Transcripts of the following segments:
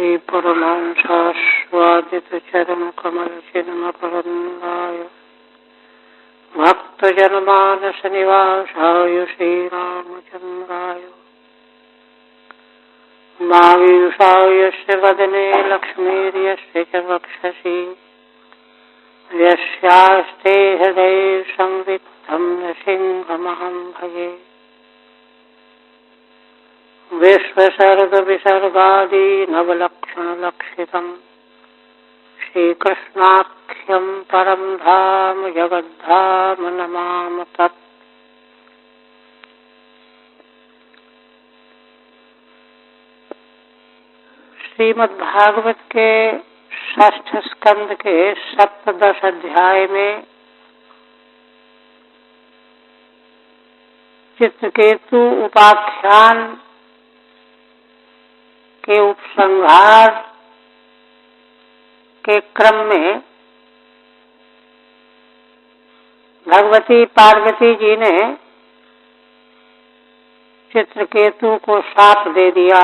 श्री परमहंसास्वादित चरण कमल चिन्मकरन्दाय भक्तजनमानस निवासाय श्रीरामचन्द्राय मावीषायस्य वदने लक्ष्मीर्यस्य च वक्षसि यस्यास्ते हृदये संवित्तं नृसिंहमहं भजे। विश्वसर्गविसर्गादि नवलक्षणलक्षितं श्रीकृष्णाख्यं परं धाम जगद्धाम नमामि तत्। श्रीमद्भागवत के षष्ठ स्कंद के सप्तदश अध्याय में चित्रकेतु उपाख्यान के उपसंहार के क्रम में भगवती पार्वती जी ने चित्रकेतु को शाप दे दिया,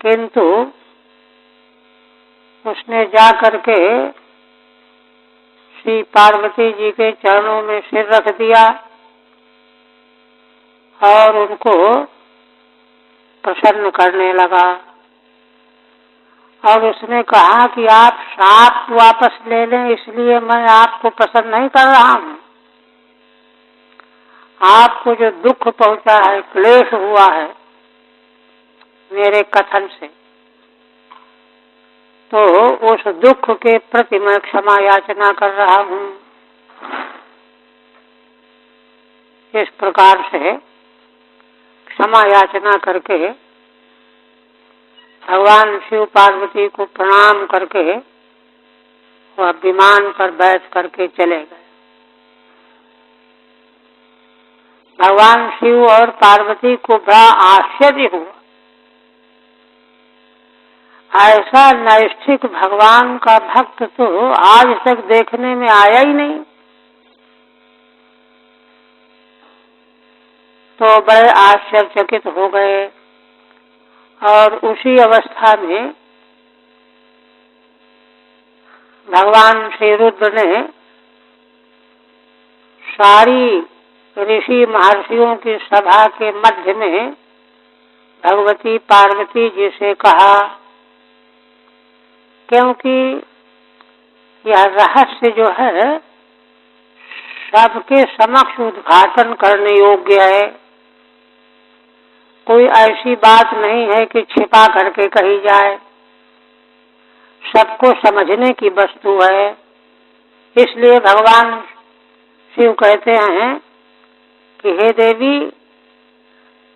किंतु उसने जा करके श्री पार्वती जी के चरणों में सिर रख दिया और उनको प्रसन्न करने लगा। और उसने कहा कि आप शाप वापस ले लें, इसलिए मैं आपको पसंद नहीं कर रहा हूँ। आपको जो दुख पहुंचा है, क्लेश हुआ है मेरे कथन से, तो उस दुख के प्रति मैं क्षमा याचना कर रहा हूँ। इस प्रकार से क्षमा याचना करके भगवान शिव पार्वती को प्रणाम करके वह विमान पर बैठ करके चले गए। भगवान शिव और पार्वती को बड़ा आश्चर्य हुआ। ऐसा नैष्ठिक भगवान का भक्त तो आज तक देखने में आया ही नहीं। तो बड़े आश्चर्यचकित हो गए। और उसी अवस्था में भगवान श्री रुद्र ने सारी ऋषि महर्षियों की सभा के मध्य में भगवती पार्वती जी से कहा, क्योंकि यह रहस्य जो है सबके समक्ष उद्घाटन करने योग्य है। कोई ऐसी बात नहीं है कि छिपा करके कही जाए, सबको समझने की वस्तु है। इसलिए भगवान शिव कहते हैं कि हे देवी,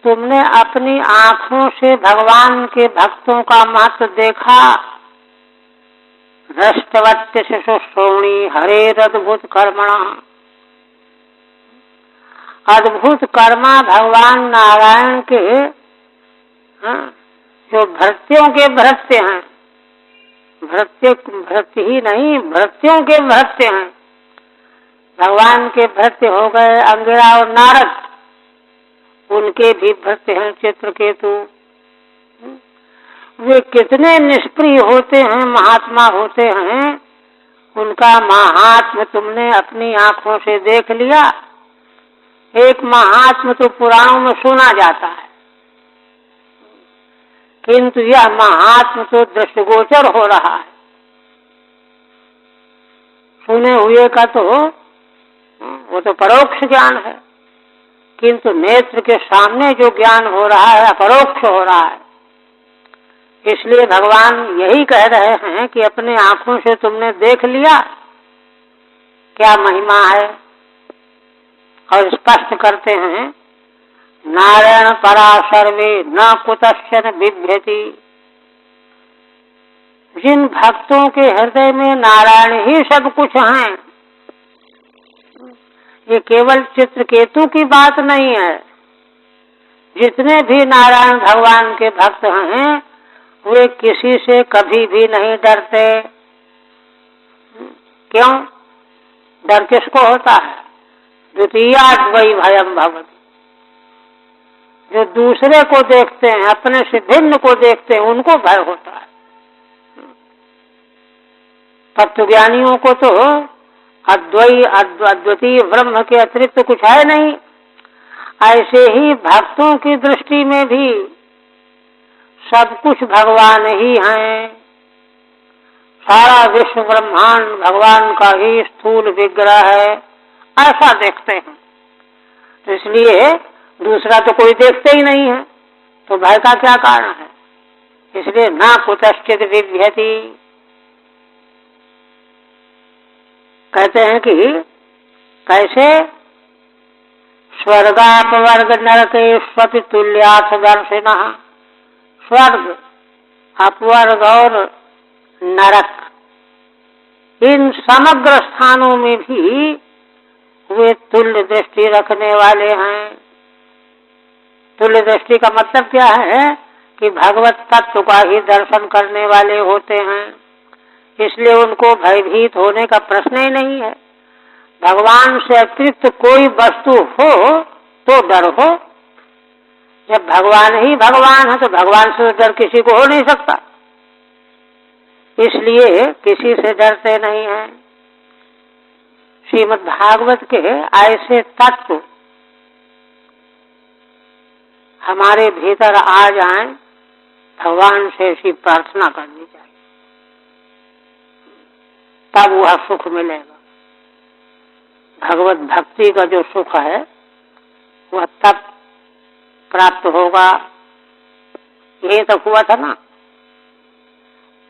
तुमने अपनी आंखों से भगवान के भक्तों का महत्व देखा। दृष्टवत्य शिशुश्रोणी हरेरद्भुत कर्मणा। अद्भुत कर्मा भगवान नारायण के जो भृत्यों के भृत्य हैं, भृत्य ही नहीं, भृत्यों के भृत्य हैं। भगवान के भृत्य हो गए अंगिरा और नारद, उनके भी भृत्य हैं चित्रकेतु। वे कितने निष्प्रिय होते हैं, महात्मा होते हैं, उनका महात्म्य तुमने अपनी आंखों से देख लिया। एक महात्मा तो पुराणों में सुना जाता है, किंतु यह महात्मा तो दृष्टिगोचर हो रहा है। सुने हुए का तो वो तो परोक्ष ज्ञान है, किंतु नेत्र के सामने जो ज्ञान हो रहा है अपरोक्ष हो रहा है। इसलिए भगवान यही कह रहे हैं कि अपने आंखों से तुमने देख लिया, क्या महिमा है। और स्पष्ट करते हैं, नारायण परा सर्वे न कुतश्चन बिभ्यति। जिन भक्तों के हृदय में नारायण ही सब कुछ हैं, ये केवल चित्रकेतु की बात नहीं है। जितने भी नारायण भगवान के भक्त हैं वे किसी से कभी भी नहीं डरते। क्यों? डर किसको होता है? द्वितीयाद्वै भयम भवति। जो दूसरे को देखते हैं, अपने से भिन्न को देखते हैं, उनको भय होता है। तत्वज्ञानियों को तो अद्वितीय ब्रह्म के अतिरिक्त कुछ है नहीं। ऐसे ही भक्तों की दृष्टि में भी सब कुछ भगवान ही हैं। सारा विश्व ब्रह्मांड भगवान का ही स्थूल विग्रह है, ऐसा देखते हैं। तो इसलिए दूसरा तो कोई देखते ही नहीं है, तो भय का क्या कारण है? इसलिए ना कुतश्चित विभ्यति। कहते हैं कि कैसे स्वर्गापवर्ग नरकेष्वपि तुल्याथ दर्शिनः। स्वर्ग, अपवर्ग और नरक, इन समग्र स्थानों में भी वे तुल्य दृष्टि रखने वाले हैं। तुल्य दृष्टि का मतलब क्या है कि भगवत तत्व का ही दर्शन करने वाले होते हैं, इसलिए उनको भयभीत होने का प्रश्न ही नहीं है। भगवान से अतिरिक्त कोई वस्तु हो तो डर हो, जब भगवान ही भगवान है तो भगवान से डर किसी को हो नहीं सकता, इसलिए किसी से डरते नहीं हैं। श्रीमद् भागवत के ऐसे तत्व हमारे भीतर आ जाएं, भगवान से ऐसी प्रार्थना करनी चाहिए, तब वह सुख मिलेगा। भगवत भक्ति का जो सुख है वह तब प्राप्त होगा। यही तो हुआ था ना।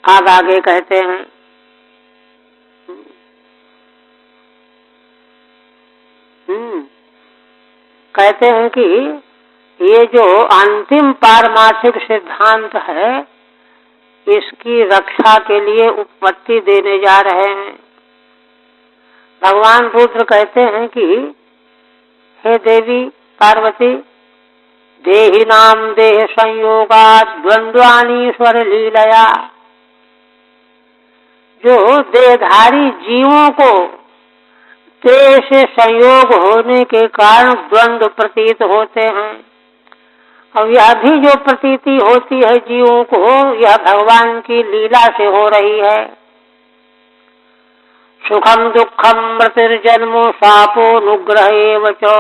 आगे कहते हैं कहते हैं कि ये जो अंतिम पारमार्थिक सिद्धांत है, इसकी रक्षा के लिए उत्पत्ति देने जा रहे हैं। भगवान रुद्र कहते हैं कि हे देवी पार्वती, देहिनाम देह संयोगात् द्वंद्वानीश्वर लीलया। जो देहधारी जीवों को देह से संयोग होने के कारण द्वंद्व प्रतीत होते हैं, और यह भी जो प्रतीति होती है जीवों को, यह भगवान की लीला से हो रही है। सुखम दुखम मृत्युर्जन्मो शापोनुग्रह एव च।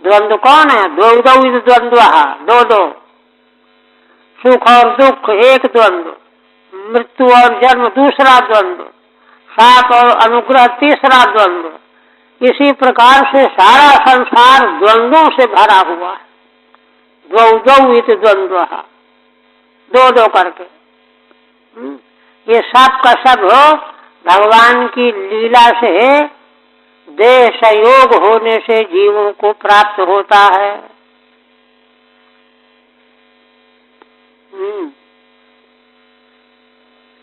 द्वंद्व कौन है? द्वंद्व द्वंद्व, दो। सुख और दुख एक द्वंद्व, मृत्यु और जन्म दूसरा द्वंद्व, शाप और अनुग्रह तीसरा द्वंद्व। इसी प्रकार से सारा संसार द्वंद्वों से भरा हुआ है। द्वौ द्वंद्व, दो करके। ये सब का सब भगवान की लीला से देह संयोग होने से जीवों को प्राप्त होता है।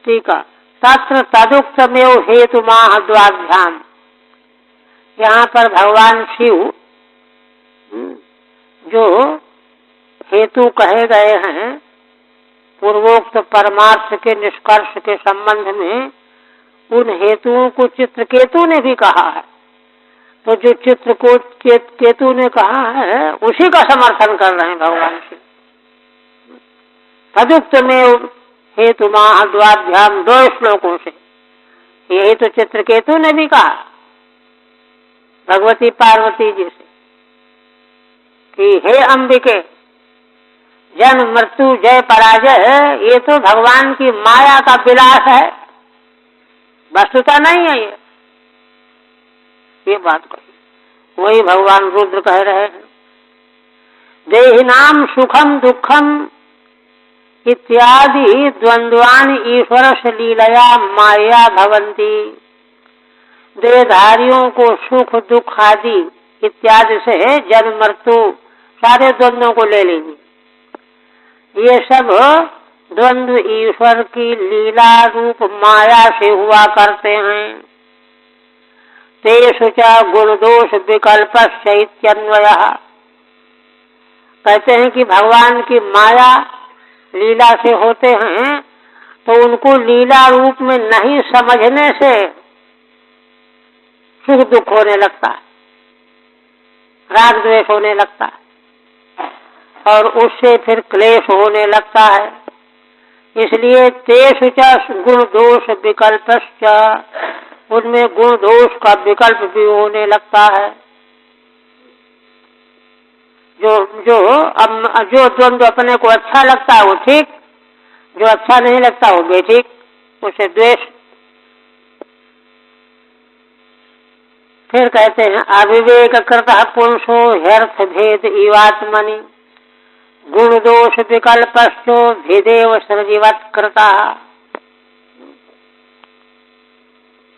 ठीक है। तत्र तदुक्तमेव हेतु माहद्वाभ्याम। यहाँ पर भगवान शिव जो हेतु कहे गए हैं पूर्वोक्त परमार्थ के निष्कर्ष के संबंध में, उन हेतुओं को चित्रकेतु ने भी कहा है। तो जो चित्रकेतु ने कहा है उसी का समर्थन कर रहे हैं भगवान शिव। तदुक्तमेव हेतु माहद्वाभ्याम, 2 श्लोकों से। यही तो चित्रकेतु ने भी कहा भगवती पार्वती जी से कि हे अंबिके, जन्म मृत्यु जय पराजय, ये तो भगवान की माया का विलास है, वस्तुता नहीं है ये बात कही। वही भगवान रुद्र कह रहे हैं, देहिनाम सुखम दुखम इत्यादि द्वंद्वान ईश्वर लीलया माया भवंती। देहधारियों को सुख दुख आदि इत्यादि से जन्म मृत्यु सारे द्वंद्वों को ले लीजिए। ये सब द्वंद्व ईश्वर की लीला रूप माया से हुआ करते हैं। तेषु च गुण दोष विकल्पश्चैत्यन्वयः। कहते हैं कि भगवान की माया लीला से होते हैं, तो उनको लीला रूप में नहीं समझने से सुख दुख होने लगता है, राग द्वेष होने लगता है। और उससे फिर क्लेश होने लगता है। इसलिए तेषु च गुण दोष विकल्पश्च, उनमें गुण दोष का विकल्प भी होने लगता है। जो द्वंद्व अपने को अच्छा लगता है वो ठीक, जो अच्छा नहीं लगता वो बेठीक, उसे द्वेष। फिर कहते हैं अविवेक कृतः पुरुषो ह्यर्थ भेद इवात्मनि गुण दोष विकल्पश्चो भेदेव सृजिवत् कृतः।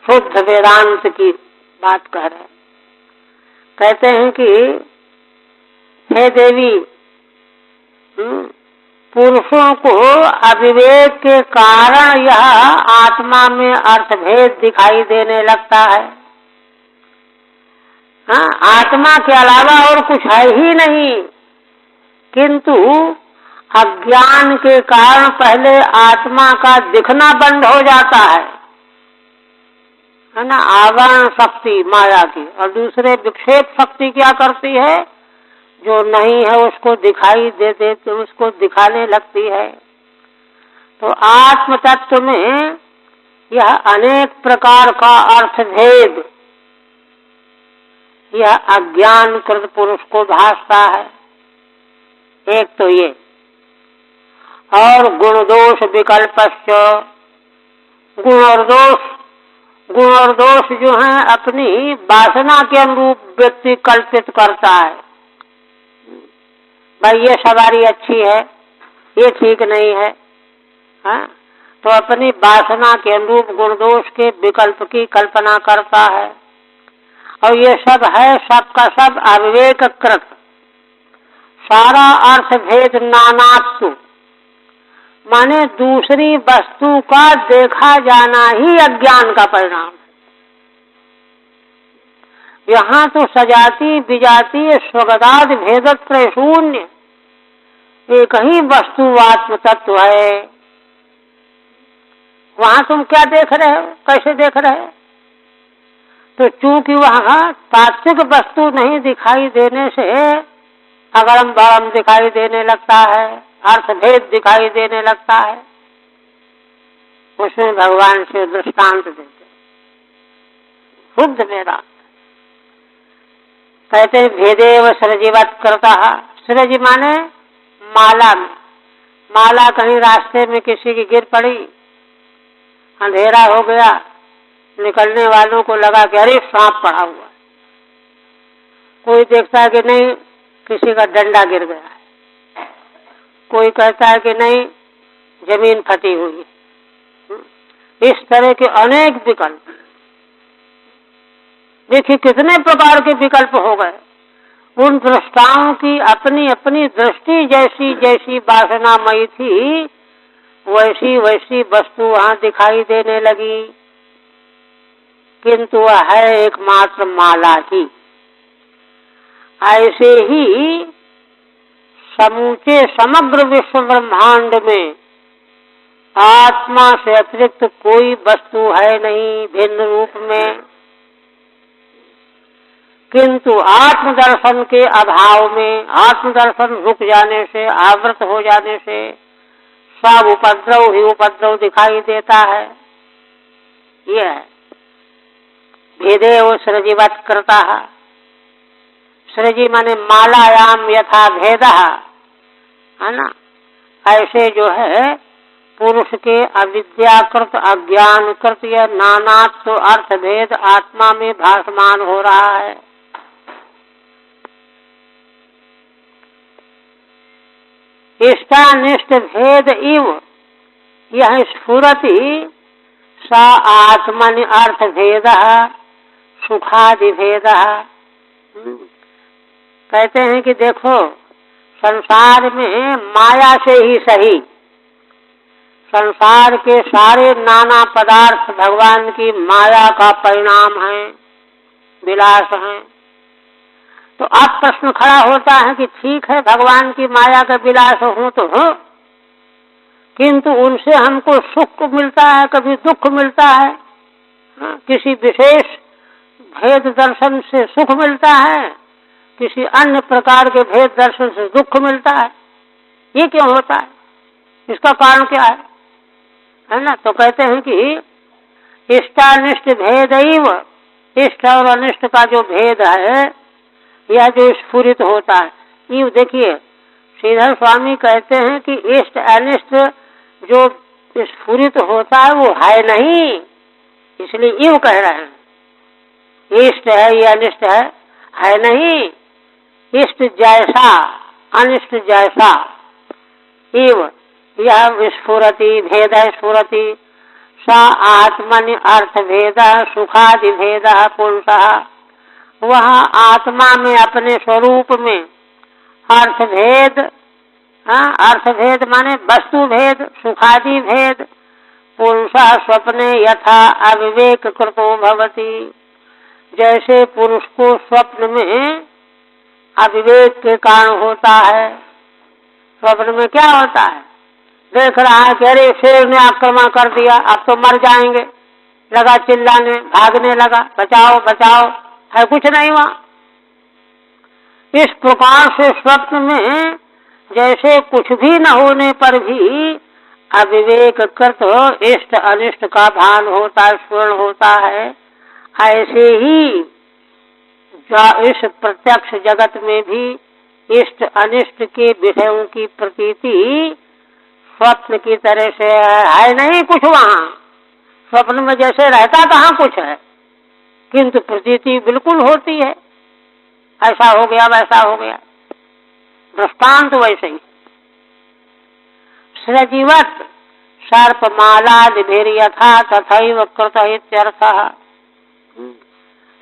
शुद्ध वेदांत की बात कह रहे हैं। कहते हैं कि हे देवी, पुरुषों को अविवेक के कारण यह आत्मा में अर्थभेद दिखाई देने लगता है। हाँ, आत्मा के अलावा और कुछ है ही नहीं, किंतु अज्ञान के कारण पहले आत्मा का दिखना बंद हो जाता है ना, आवरण शक्ति माया की, और दूसरे विक्षेप शक्ति क्या करती है, जो नहीं है उसको दिखाई दे देते उसको दिखाने लगती है। तो आत्म तत्व में यह अनेक प्रकार का अर्थभेद यह अज्ञान कृत पुरुष को भासता है। एक तो ये, और गुण दोष विकल्पश्च, गुण और दोष जो है अपनी वासना के अनुरूप व्यक्ति कल्पित करता है। भाई ये सवारी अच्छी है, ये ठीक नहीं है, हाँ? तो अपनी वासना के अनुरूप गुण दोष के विकल्प की कल्पना करता है। और ये सब है, सबका सब अविवेक कृत। सारा अर्थ भेद नानात्व माने दूसरी वस्तु का देखा जाना ही अज्ञान का परिणाम है। यहाँ तो सजाती विजाती स्वगताद भेदत्रय शून्य एक ही वस्तु आत्म तत्व है। वहाँ तुम क्या देख रहे हो, कैसे देख रहे हो? तो चूंकि वहाँ तात्विक वस्तु नहीं दिखाई देने से अगरम बगरम दिखाई देने लगता है, अर्थभेद दिखाई देने लगता है। उसमें भगवान से दृष्टांत देते शुद्ध वेदांत। कहते हैं भेदेव सृजिवत् कृतः। सृज माने माला में, माला कहीं रास्ते में किसी की गिर पड़ी, अंधेरा हो गया, निकलने वालों को लगा कि अरे सांप पड़ा हुआ। कोई देखता है कि नहीं किसी का डंडा गिर गया है, कोई कहता है कि नहीं जमीन फटी हुई है। इस तरह के अनेक विकल्प, देखिए कितने प्रकार के विकल्प हो गए। उन दृष्टाओं की अपनी अपनी दृष्टि जैसी जैसी वासनामयी थी वैसी वैसी वस्तु वहां दिखाई देने लगी, किंतु वह है एकमात्र माला ही। ऐसे ही समूचे समग्र विश्व ब्रह्मांड में आत्मा से अतिरिक्त कोई वस्तु है नहीं भिन्न रूप में, किंतु आत्मदर्शन के अभाव में, आत्मदर्शन रुक जाने से, आवृत हो जाने से सब उपद्रव ही उपद्रव दिखाई देता है। यह है भेदेव सृजिवत् कृतः। सृजि माने मालायाम यथा भेदः, है ना। ऐसे जो है पुरुष के अविद्याकृत अज्ञानकृत यह नानात्व अर्थ भेद आत्मा में भासमान हो रहा है। इष्टानिष्ट भेद इव यह स्फुरति सा आत्मनि अर्थ भेदः सुखादि भेदः। कहते हैं कि देखो संसार में माया से ही सही, संसार के सारे नाना पदार्थ भगवान की माया का परिणाम है, विलास है। तो अब प्रश्न खड़ा होता है कि ठीक है भगवान की माया का विलास हो तो हो, किंतु उनसे हमको सुख मिलता है, कभी दुख मिलता है। किसी विशेष भेद दर्शन से सुख मिलता है, किसी अन्य प्रकार के भेद दर्शन से दुख मिलता है? ये क्यों होता है? इसका कारण क्या है ना? तो कहते हैं कि इष्टानिष्ट भेदैव, इष्ट और अनिष्ट का जो भेद है यह जो स्फुरित होता है, ये देखिए श्रीधर स्वामी कहते हैं कि इष्ट अनिष्ट जो स्फुरित होता है वो है नहीं, इसलिए यूं कह रहे हैं इष्ट है या अनिष्ट है नहीं। इष्ट जैसा अनिष्ट जैसा इव यह स्फुरति भेद स्फुरति स आत्मनि अर्थ भेद सुखादि भेद पुरुषः, वह आत्मा में अपने स्वरूप में अर्थ भेद, अर्थ भेद माने वस्तु भेद, सुखादि भेद, पुरुषः स्वप्ने यथा अविवेक कृतो भवति, जैसे पुरुष को स्वप्न में अविवेक के कारण होता है। स्वप्न में क्या होता है? देख रहा है कि अरे शेर ने आक्रमण कर दिया, अब तो मर जाएंगे, लगा चिल्लाने, भागने लगा, बचाओ बचाओ, है कुछ नहीं वहां। इस प्रकार से स्वप्न में जैसे कुछ भी न होने पर भी अविवेक कृत इष्ट अनिष्ट का भान होता है, स्मरण होता है, ऐसे ही इस प्रत्यक्ष जगत में भी इष्ट अनिष्ट के विषयों की प्रतीति स्वप्न की तरह से है नहीं कुछ वहाँ। स्वप्न में जैसे रहता कहाँ कुछ है, किंतु प्रतीति बिल्कुल होती है, ऐसा हो गया वैसा हो गया। दृष्टांत वैसे ही सृजीवत सर्पमालादिभिर यथा तथैव कृत इत्यर्थः।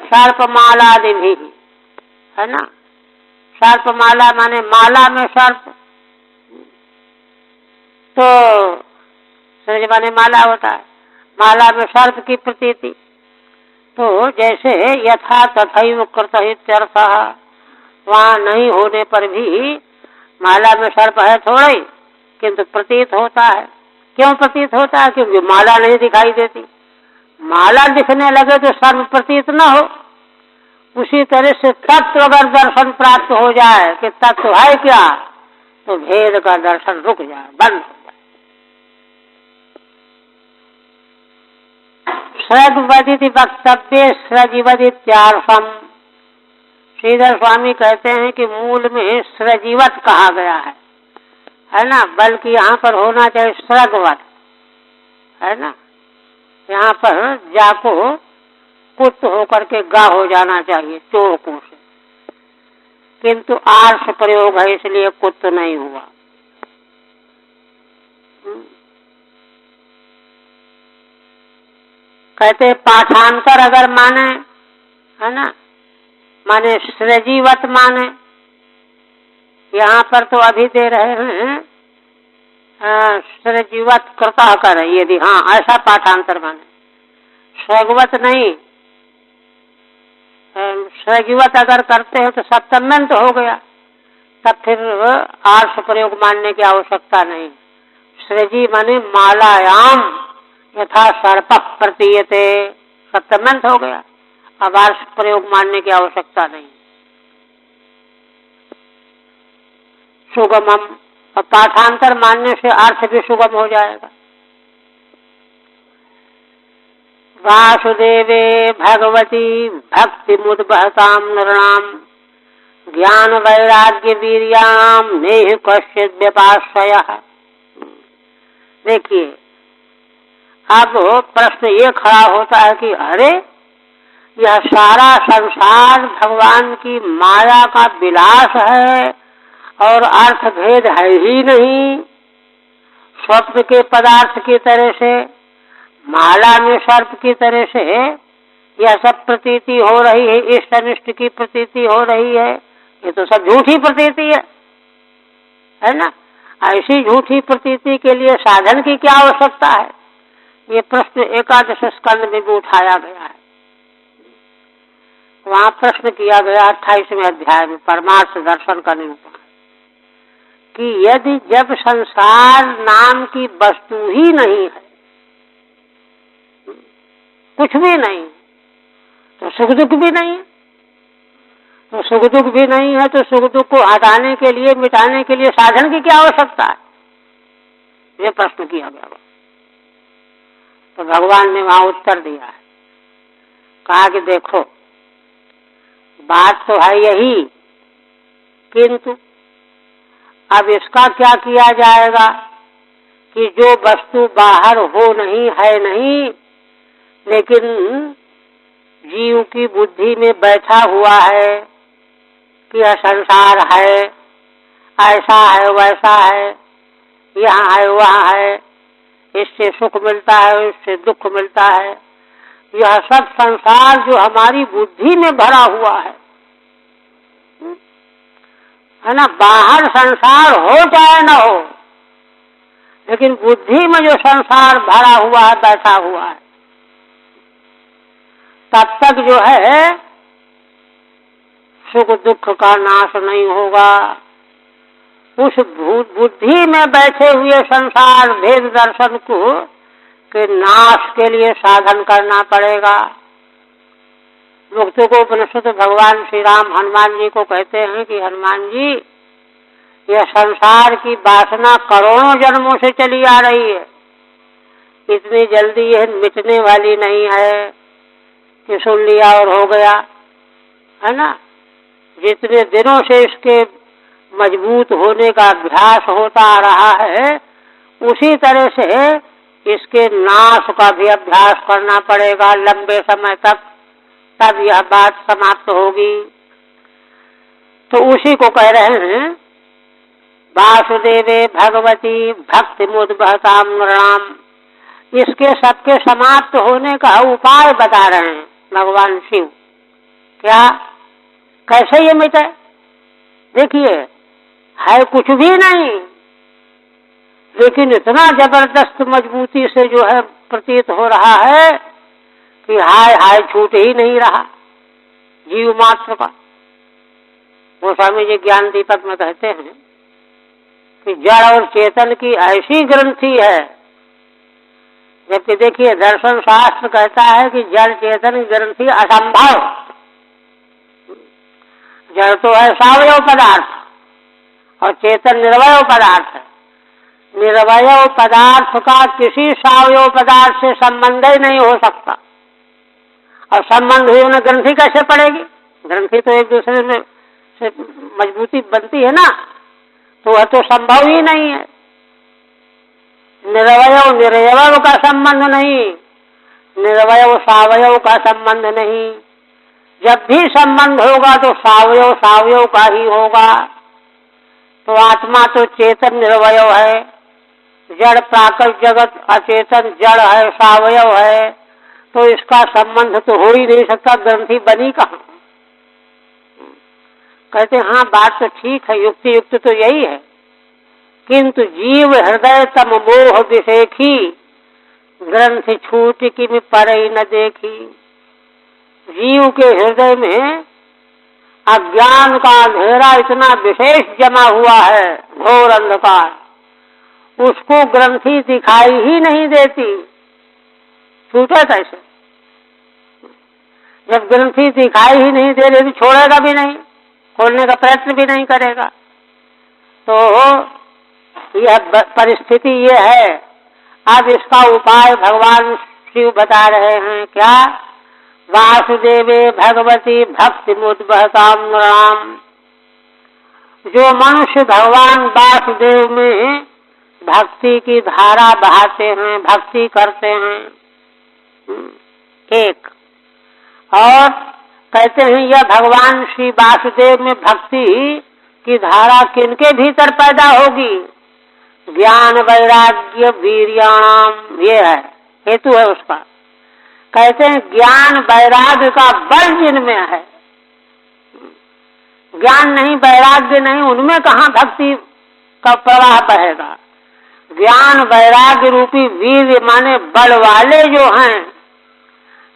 सर्पमालादिभि है ना, सर्पमाला माने माला में सर्प, तो सृज माने माला होता है, माला में सर्प की प्रतीति। तो जैसे यथा तथैव कृत इत्यर्थः, वहाँ नहीं होने पर भी माला में सर्प है थोड़ा ही, किंतु प्रतीत होता है। क्यों प्रतीत होता है? क्योंकि माला नहीं दिखाई देती। माला दिखने लगे तो सर्प प्रतीत न हो, उसी तरह से तत्व अगर दर्शन प्राप्त हो जाए कि तत्व है क्या, तो भेद का दर्शन रुक जाए, बंद हो जाए। सृगवदिति वक्तव्य सृजीवदित्यार्थम। श्रीधर स्वामी कहते हैं कि मूल में सृजीवत कहा गया है ना, बल्कि यहाँ पर होना चाहिए सृगवत, है ना। यहाँ पर जाको कुत होकर के गा हो जाना चाहिए चोरकों से, किंतु आर्ष प्रयोग है इसलिए कुत नहीं हुआ। कहते पाठांतर अगर माने, है ना, माने सृजीवत माने, यहाँ पर तो अभी दे रहे हैं सृजीवत कृता कर, यदि हाँ ऐसा पाठांतर माने, सृगवत नहीं। सृजीवत अगर करते हैं तो सप्तम्यंत हो गया, तब फिर आर्ष प्रयोग मानने की आवश्यकता नहीं। सृजी माने मालायाम यथा सर्प प्रतीयते, सप्तम्यंत हो गया, अब आर्ष प्रयोग मानने की आवश्यकता नहीं। सुगमम, और पाठांतर मानने से अर्थ भी सुगम हो जाएगा। वासुदेवे भगवती भक्ति मुद्बहताम नृणाम ज्ञान वैराग्य वीर्याम नेह कश्चित् व्यपाश्रयः। देखिए अब प्रश्न ये खड़ा होता है कि अरे यह सारा संसार भगवान की माया का विलास है और अर्थ भेद है ही नहीं। स्वप्न के पदार्थ की तरह से, माला में सर्प की तरह से यह सब प्रतीति हो रही है, इष्ट अनिष्ट की प्रतीति हो रही है, ये तो सब झूठी प्रतीति है ना। ऐसी झूठी प्रतीति के लिए साधन की क्या आवश्यकता है? ये प्रश्न एकादश स्कंद में भी उठाया गया है। वहाँ प्रश्न किया गया 28वें अध्याय में परमार्थ दर्शन का निरूपण, कि यदि जब संसार नाम की वस्तु ही नहीं है, कुछ भी नहीं, तो सुख दुख भी नहीं है, तो सुख दुख भी नहीं है, तो सुख दुख को हटाने के लिए, मिटाने के लिए साधन की क्या आवश्यकता है? ये प्रश्न किया गया। तो भगवान ने वहां उत्तर दिया है, कहा कि देखो बात तो है यही, किंतु अब इसका क्या किया जाएगा कि जो वस्तु बाहर हो नहीं है नहीं, लेकिन जीव की बुद्धि में बैठा हुआ है कि यह संसार है, ऐसा है वैसा है, यहाँ है वहाँ है, इससे सुख मिलता है, इससे दुख मिलता है, यह सब संसार जो हमारी बुद्धि में भरा हुआ है ना। बाहर संसार हो चाहे न हो, लेकिन बुद्धि में जो संसार भरा हुआ है, बैठा हुआ है, तब तक जो है सुख दुख का नाश नहीं होगा। उस बुद्धि में बैठे हुए संसार भेद दर्शन को के नाश के लिए साधन करना पड़ेगा। मुक्तों को उपनिषद भगवान श्री राम हनुमान जी को कहते हैं कि हनुमान जी, यह संसार की वासना करोड़ों जन्मों से चली आ रही है, इतनी जल्दी यह मिटने वाली नहीं है कि सुन लिया और हो गया, है ना। जितने दिनों से इसके मजबूत होने का अभ्यास होता आ रहा है, उसी तरह से इसके नाश का भी अभ्यास करना पड़ेगा लंबे समय तक, तब यह बात समाप्त होगी। तो उसी को कह रहे हैं वासुदेवे भगवती भक्ति मुद्भताम नृणाम। इसके सबके समाप्त होने का उपाय बता रहे हैं भगवान शिव। क्या, कैसे ये मिटे? देखिए, है कुछ भी नहीं, लेकिन इतना जबरदस्त मजबूती से जो है प्रतीत हो रहा है कि हाय हाय छूट ही नहीं रहा जीव मात्र का। वो स्वामी जी ज्ञान दीपक में कहते हैं कि जड़ और चेतन की ऐसी ग्रंथि है, जबकि देखिए दर्शन शास्त्र कहता है कि जड़ चेतन की ग्रंथि असंभव। जड़ तो है सावयव पदार्थ और चेतन निर्वयव पदार्थ है। निर्वयव पदार्थ का किसी सावयव पदार्थ से संबंध ही नहीं हो सकता, और संबंध हुई उन्हें ग्रंथि कैसे पड़ेगी? ग्रंथि तो एक दूसरे में से मजबूती बनती है ना, तो वह तो संभव ही नहीं है। निर्वयव निर्वयव का संबंध नहीं, निर्वयव सावयव का संबंध नहीं। जब भी संबंध होगा तो सावयव सावयव का ही होगा। तो आत्मा तो चेतन निर्वयव है, जड़ प्राकृत जगत अचेतन जड़ है, सावयव है, तो इसका संबंध तो हो ही नहीं सकता, ग्रंथि बनी कहाँ? कहते हाँ बात तो ठीक है, युक्ति युक्त तो यही है, किंतु जीव हृदय तम मोह विषेखी ग्रंथि छूट की में पर ही न देखी। जीव के हृदय में अज्ञान का अंधेरा इतना विशेष जमा हुआ है, घोर अंधकार, उसको ग्रंथि दिखाई ही नहीं देती, छूटे कैसे? जब ग्रंथि दिखाई ही नहीं दे रही, छोड़ेगा भी नहीं, खोलने का प्रयत्न भी नहीं करेगा। तो यह परिस्थिति ये है। अब इसका उपाय भगवान शिव बता रहे हैं। क्या? वासुदेवे भगवती भक्ति मुद्भताम नृणाम। जो मनुष्य भगवान वासुदेव में भक्ति की धारा बहाते हैं, भक्ति करते हैं, एक, और कहते हैं यह भगवान श्री वासुदेव में भक्ति की धारा किनके भीतर पैदा होगी? ज्ञान वैराग्य वीर्याणाम, ये है हेतु है उसका। कहते हैं ज्ञान वैराग्य का बल जिनमें है, ज्ञान नहीं वैराग्य नहीं, उनमें कहाँ भक्ति का प्रवाह बहेगा? ज्ञान वैराग्य रूपी वीर्य माने बल वाले जो हैं,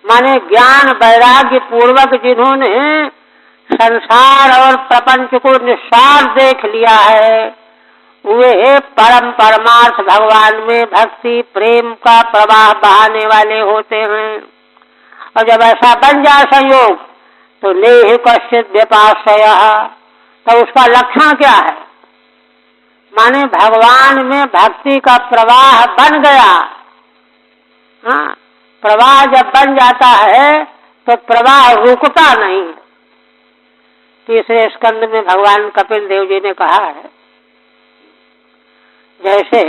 माने ज्ञान वैराग्य पूर्वक जिन्होंने संसार और प्रपंच को निस्वार्थ देख लिया है, वे परम परमार्थ भगवान में भक्ति प्रेम का प्रवाह बहाने वाले होते हैं। और जब ऐसा बन जाए संयोग, तो नेह कश्चित व्यपाश्रयः, तो उसका लक्षण क्या है? माने भगवान में भक्ति का प्रवाह बन गया। हाँ, प्रवाह जब बन जाता है तो प्रवाह रुकता नहीं। तीसरे स्कंद में भगवान कपिल देव जी ने कहा है, जैसे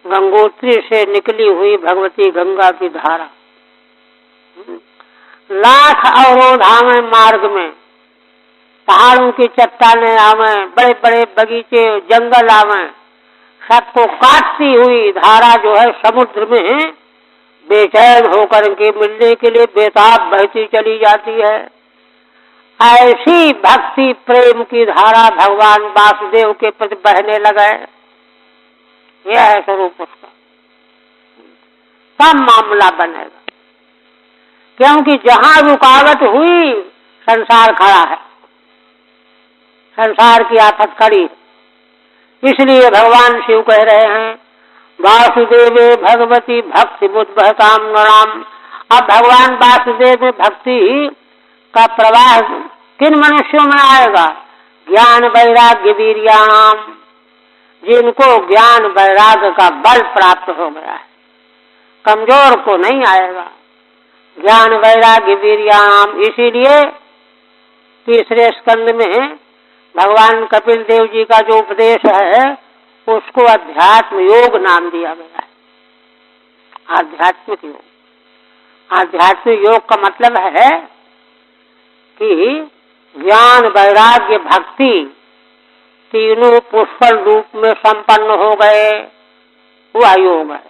गंगोत्री से निकली हुई भगवती गंगा की धारा, लाख अवरोध आवे मार्ग में, पहाड़ों की चट्टानें आवे, बड़े बड़े बगीचे जंगल आवे, सबको काटती हुई धारा जो है समुद्र में बेचैन होकर के मिलने के लिए बेताब बहती चली जाती है। ऐसी भक्ति प्रेम की धारा भगवान वासुदेव के प्रति बहने लगे। यह है स्वरूप उसका। तब मामला बनेगा, क्योंकि जहां रुकावट हुई संसार खड़ा है, संसार की आफत खड़ी है। इसलिए भगवान शिव कह रहे हैं, वासुदेवे भगवती भक्ति बुद्धहताम नृणाम। अब भगवान वासुदेव में भक्ति का प्रवाह किन मनुष्यों में आएगा? ज्ञान वैराग्य वीर्याणाम, जिनको ज्ञान वैराग्य का बल प्राप्त हो गया है, कमजोर को नहीं आएगा। ज्ञान वैराग्य वीर्याणाम, इसीलिए तीसरे स्कंद में भगवान कपिल देव जी का जो उपदेश है उसको अध्यात्म योग नाम दिया गया है। आध्यात्मिक योग। आध्यात्मिक योग का मतलब है कि ज्ञान वैराग्य भक्ति तीनों पुष्कल रूप में संपन्न हो गए, वह योग है।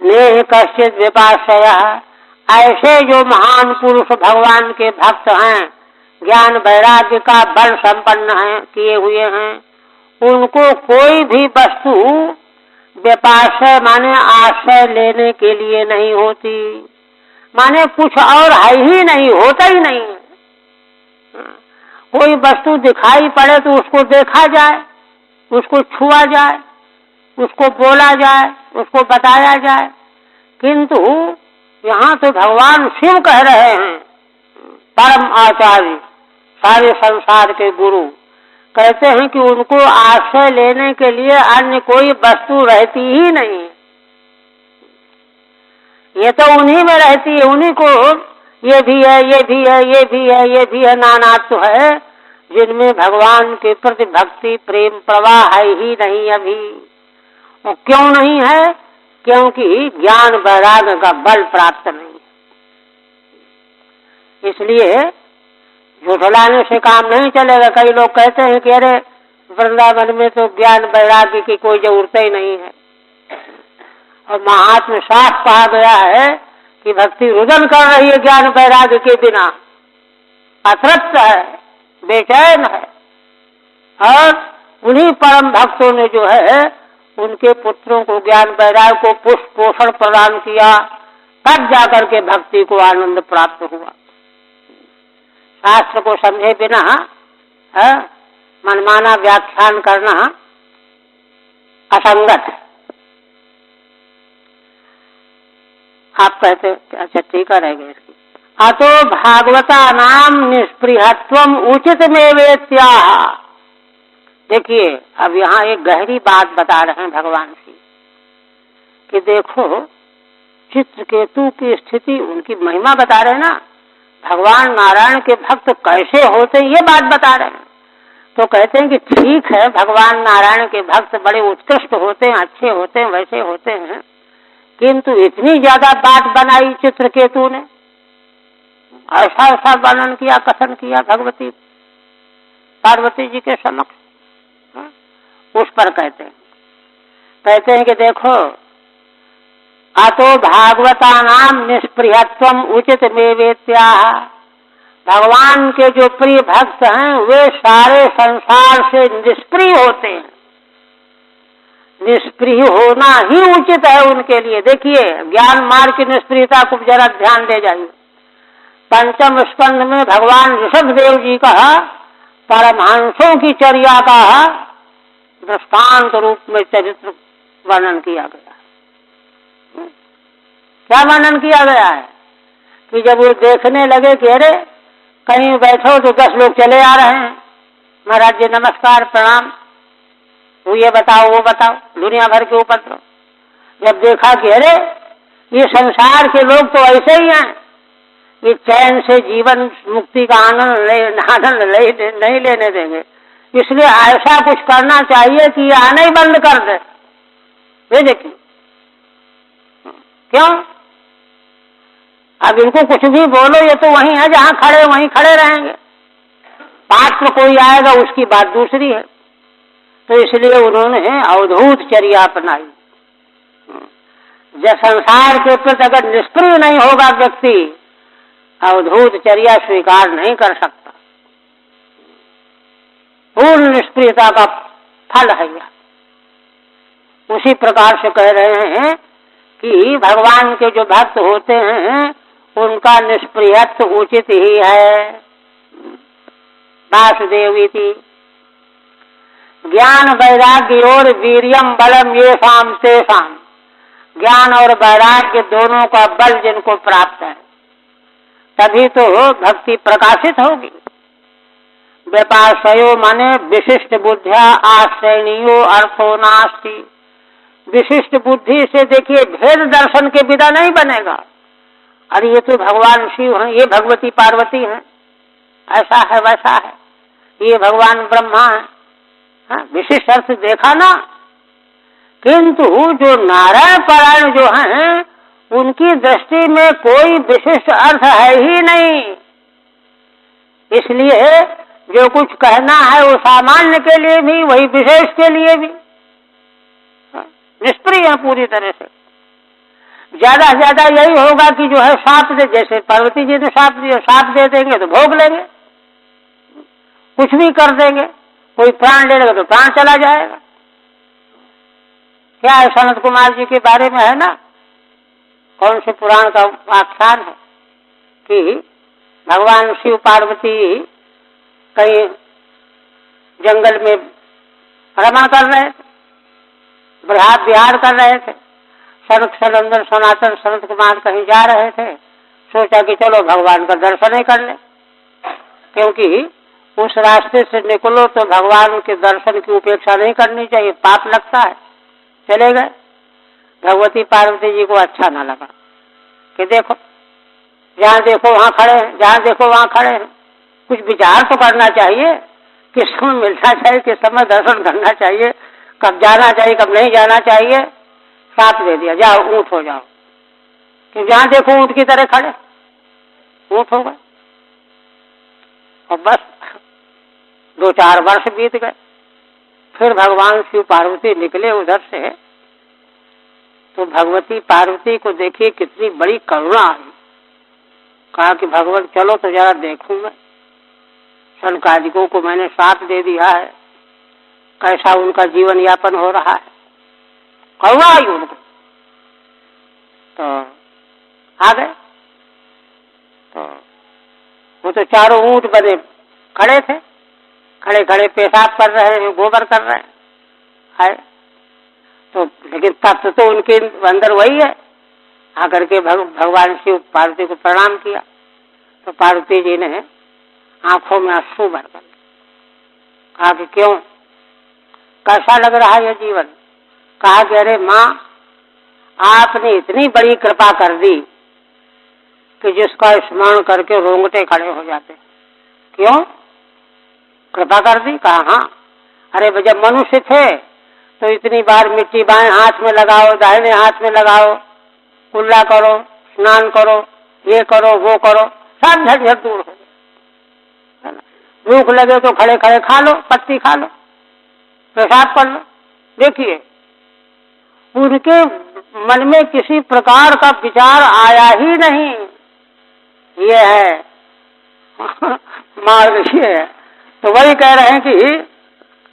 नेह कश्चित विपाश्रयः, ऐसे जो महान पुरुष भगवान के भक्त हैं, ज्ञान वैराग्य का बल संपन्न है किए हुए हैं, उनको कोई भी वस्तु व्यपाश्रय माने आश्रय लेने के लिए नहीं होती। माने कुछ और है ही नहीं, होता ही नहीं है। कोई वस्तु दिखाई पड़े तो उसको देखा जाए, उसको छुआ जाए, उसको बोला जाए, उसको बताया जाए, किंतु यहाँ तो भगवान शिव कह रहे हैं, परम आचार्य, सारे संसार के गुरु कहते हैं कि उनको आश्रय लेने के लिए अन्य कोई वस्तु रहती ही नहीं। ये तो उन्हीं में रहती है, उन्हीं को ये भी है, ये भी है, ये भी है, ये भी है, नानात्व है, जिनमें भगवान के प्रति भक्ति प्रेम प्रवाह है ही नहीं अभी। और क्यों नहीं है? क्योंकि ज्ञान वैराग्य का बल प्राप्त नहीं। इसलिए झुठलाने से काम नहीं चलेगा। कई लोग कहते हैं कि अरे वृंदावन में तो ज्ञान वैराग्य की कोई जरूरत ही नहीं है, और महात्मा साफ कहा गया है कि भक्ति रुदन कर रही है ज्ञान वैराग्य के बिना, अतृप्त है, बेचैन है। और उन्हीं परम भक्तों ने जो है उनके पुत्रों को ज्ञान वैराग्य को पुष्प पोषण प्रदान किया, तब जाकर के भक्ति को आनंद प्राप्त हुआ। शास्त्र को समझे बिना मनमाना व्याख्यान करना असंगत है। आप कहते अच्छा ठीक है, रहेगा इसकी। अतो भागवता नाम निष्पृहत्वम उचित में वेत्याह। देखिए अब यहाँ एक गहरी बात बता रहे हैं भगवान जी कि देखो चित्रकेतु की स्थिति, उनकी महिमा बता रहे हैं ना, भगवान नारायण के भक्त कैसे होते ये बात बता रहे हैं। तो कहते हैं कि ठीक है, भगवान नारायण के भक्त बड़े उत्कृष्ट होते हैं, अच्छे होते हैं, वैसे होते हैं, किंतु इतनी ज्यादा बात बनाई चित्रकेतु ने, ऐसा ऐसा वर्णन किया, कथन किया भगवती पार्वती जी के समक्ष। उस पर कहते हैं कि देखो अतो भागवता नाम निष्प्रियत्वम उचित में वेत्याह। भगवान के जो प्रिय भक्त हैं वे सारे संसार से निष्प्रिय होते हैं। निष्प्रिय होना ही उचित है उनके लिए। देखिए ज्ञान मार्ग की निष्प्रियता को जरा ध्यान दे जाइए। पंचम स्कंध में भगवान ऋषभदेव जी का परमहंसों की चर्या का दृष्टांत रूप में चरित्र वर्णन किया गया। क्या वर्णन किया गया है कि जब वो देखने लगे कि अरे कहीं बैठो तो 10 लोग चले आ रहे हैं, महाराज जी नमस्कार प्रणाम, वो ये बताओ वो बताओ, दुनिया भर के ऊपर। तो जब देखा कि अरे ये संसार के लोग तो ऐसे ही हैं, ये चैन से जीवन मुक्ति का आनंद नहीं लेने देंगे, इसलिए ऐसा कुछ करना चाहिए कि ये आना ही बंद कर दे। ये देखिए क्यों, अब इनको कुछ भी बोलो ये तो वहीं है जहां खड़े वहीं खड़े रहेंगे, पात्र कोई आएगा उसकी बात दूसरी है। तो इसलिए उन्होंने अवधूत चर्या अपनाई। जब संसार के प्रति अगर निष्क्रिय नहीं होगा व्यक्ति, अवधूत चर्या स्वीकार नहीं कर सकता। पूर्ण निष्क्रियता का फल है यह। उसी प्रकार से कह रहे हैं कि भगवान के जो भक्त होते हैं उनका निष्क्रियत्व उचित ही है। वासुदेवीति ज्ञान वैराग्य और वीर्यम बलम ये शाम ते शाम, ज्ञान और वैराग्य दोनों का बल जिनको प्राप्त है तभी तो भक्ति प्रकाशित होगी। व्यपाश्रयो माने विशिष्ट बुद्धिया आश्रयणीयो अर्थो नास्ति। विशिष्ट बुद्धि से देखिए भेद दर्शन के बिना नहीं बनेगा। अरे ये तो भगवान शिव हैं, ये भगवती पार्वती हैं, ऐसा है वैसा है, ये भगवान ब्रह्मा है, विशिष्ट अर्थ देखा ना। किंतु जो नारायण परायण जो हैं उनकी दृष्टि में कोई विशिष्ट अर्थ है ही नहीं, इसलिए जो कुछ कहना है वो सामान्य के लिए भी वही विशेष के लिए भी निष्क्रिय है पूरी तरह से। ज्यादा से ज्यादा यही होगा कि जो है साप दे, जैसे पार्वती जी ने साप दिया, साप दे देंगे तो भोग लेंगे, कुछ भी कर देंगे, कोई प्राण ले लेगा तो प्राण चला जाएगा। क्या है सनत कुमार जी के बारे में है ना, कौन से पुराण का आख्यान है कि भगवान शिव पार्वती कहीं जंगल में रमण कर रहे थे, बृहद विहार कर रहे थे। सनत सनंदन सनातन सनत कुमार कहीं जा रहे थे, सोचा कि चलो भगवान का दर्शन ही कर ले, क्योंकि उस रास्ते से निकलो तो भगवान के दर्शन की उपेक्षा नहीं करनी चाहिए, पाप लगता है। चले गए। भगवती पार्वती जी को अच्छा ना लगा कि देखो जहाँ देखो वहाँ खड़े हैं, जहाँ देखो वहाँ खड़े हैं, कुछ विचार तो करना चाहिए, किस समय मिलना चाहिए, किस समय दर्शन करना चाहिए, कब जाना चाहिए कब नहीं जाना चाहिए। साथ दे दिया, जाओ ऊँट हो जाओ, कि जहाँ देखो ऊँट की तरह खड़े, ऊँट हो गए। और बस 2-4 वर्ष बीत गए। फिर भगवान शिव पार्वती निकले उधर से, तो भगवती पार्वती को देखिए कितनी बड़ी करुणा आई। कहा कि भगवान चलो तो जरा देखूं मैं, सनकादिकों को मैंने साथ दे दिया है, कैसा उनका जीवन यापन हो रहा है, करुणा आई उनको। तो आ गए। तो वो तो चारों ऊंट बने खड़े थे, खड़े खड़े पेशाब कर रहे हैं, गोबर कर रहे हैं, तो लेकिन तत्व तो उनके अंदर वही है। आकर के भगवान शिव पार्वती को प्रणाम किया, तो पार्वती जी ने आंखों में आंसू भर कर कहा कि क्यों, कैसा लग रहा है यह जीवन। कहा कि अरे माँ, आपने इतनी बड़ी कृपा कर दी कि जिसका स्मरण करके रोंगटे खड़े हो जाते। क्यों कृपा कर दी? कहा हाँ, अरे जब मनुष्य थे तो इतनी बार मिट्टी बाएं हाथ में लगाओ, दाहिने हाथ में लगाओ, कुल्ला करो, स्नान करो, ये करो वो करो, सब झंझट दूर हो गए। भूख लगे तो खड़े खड़े खा लो, पत्ती खा लो, पेशाब कर लो। देखिए उनके मन में किसी प्रकार का विचार आया ही नहीं। ये है मार्ग, ये है। तो वही कह रहे हैं कि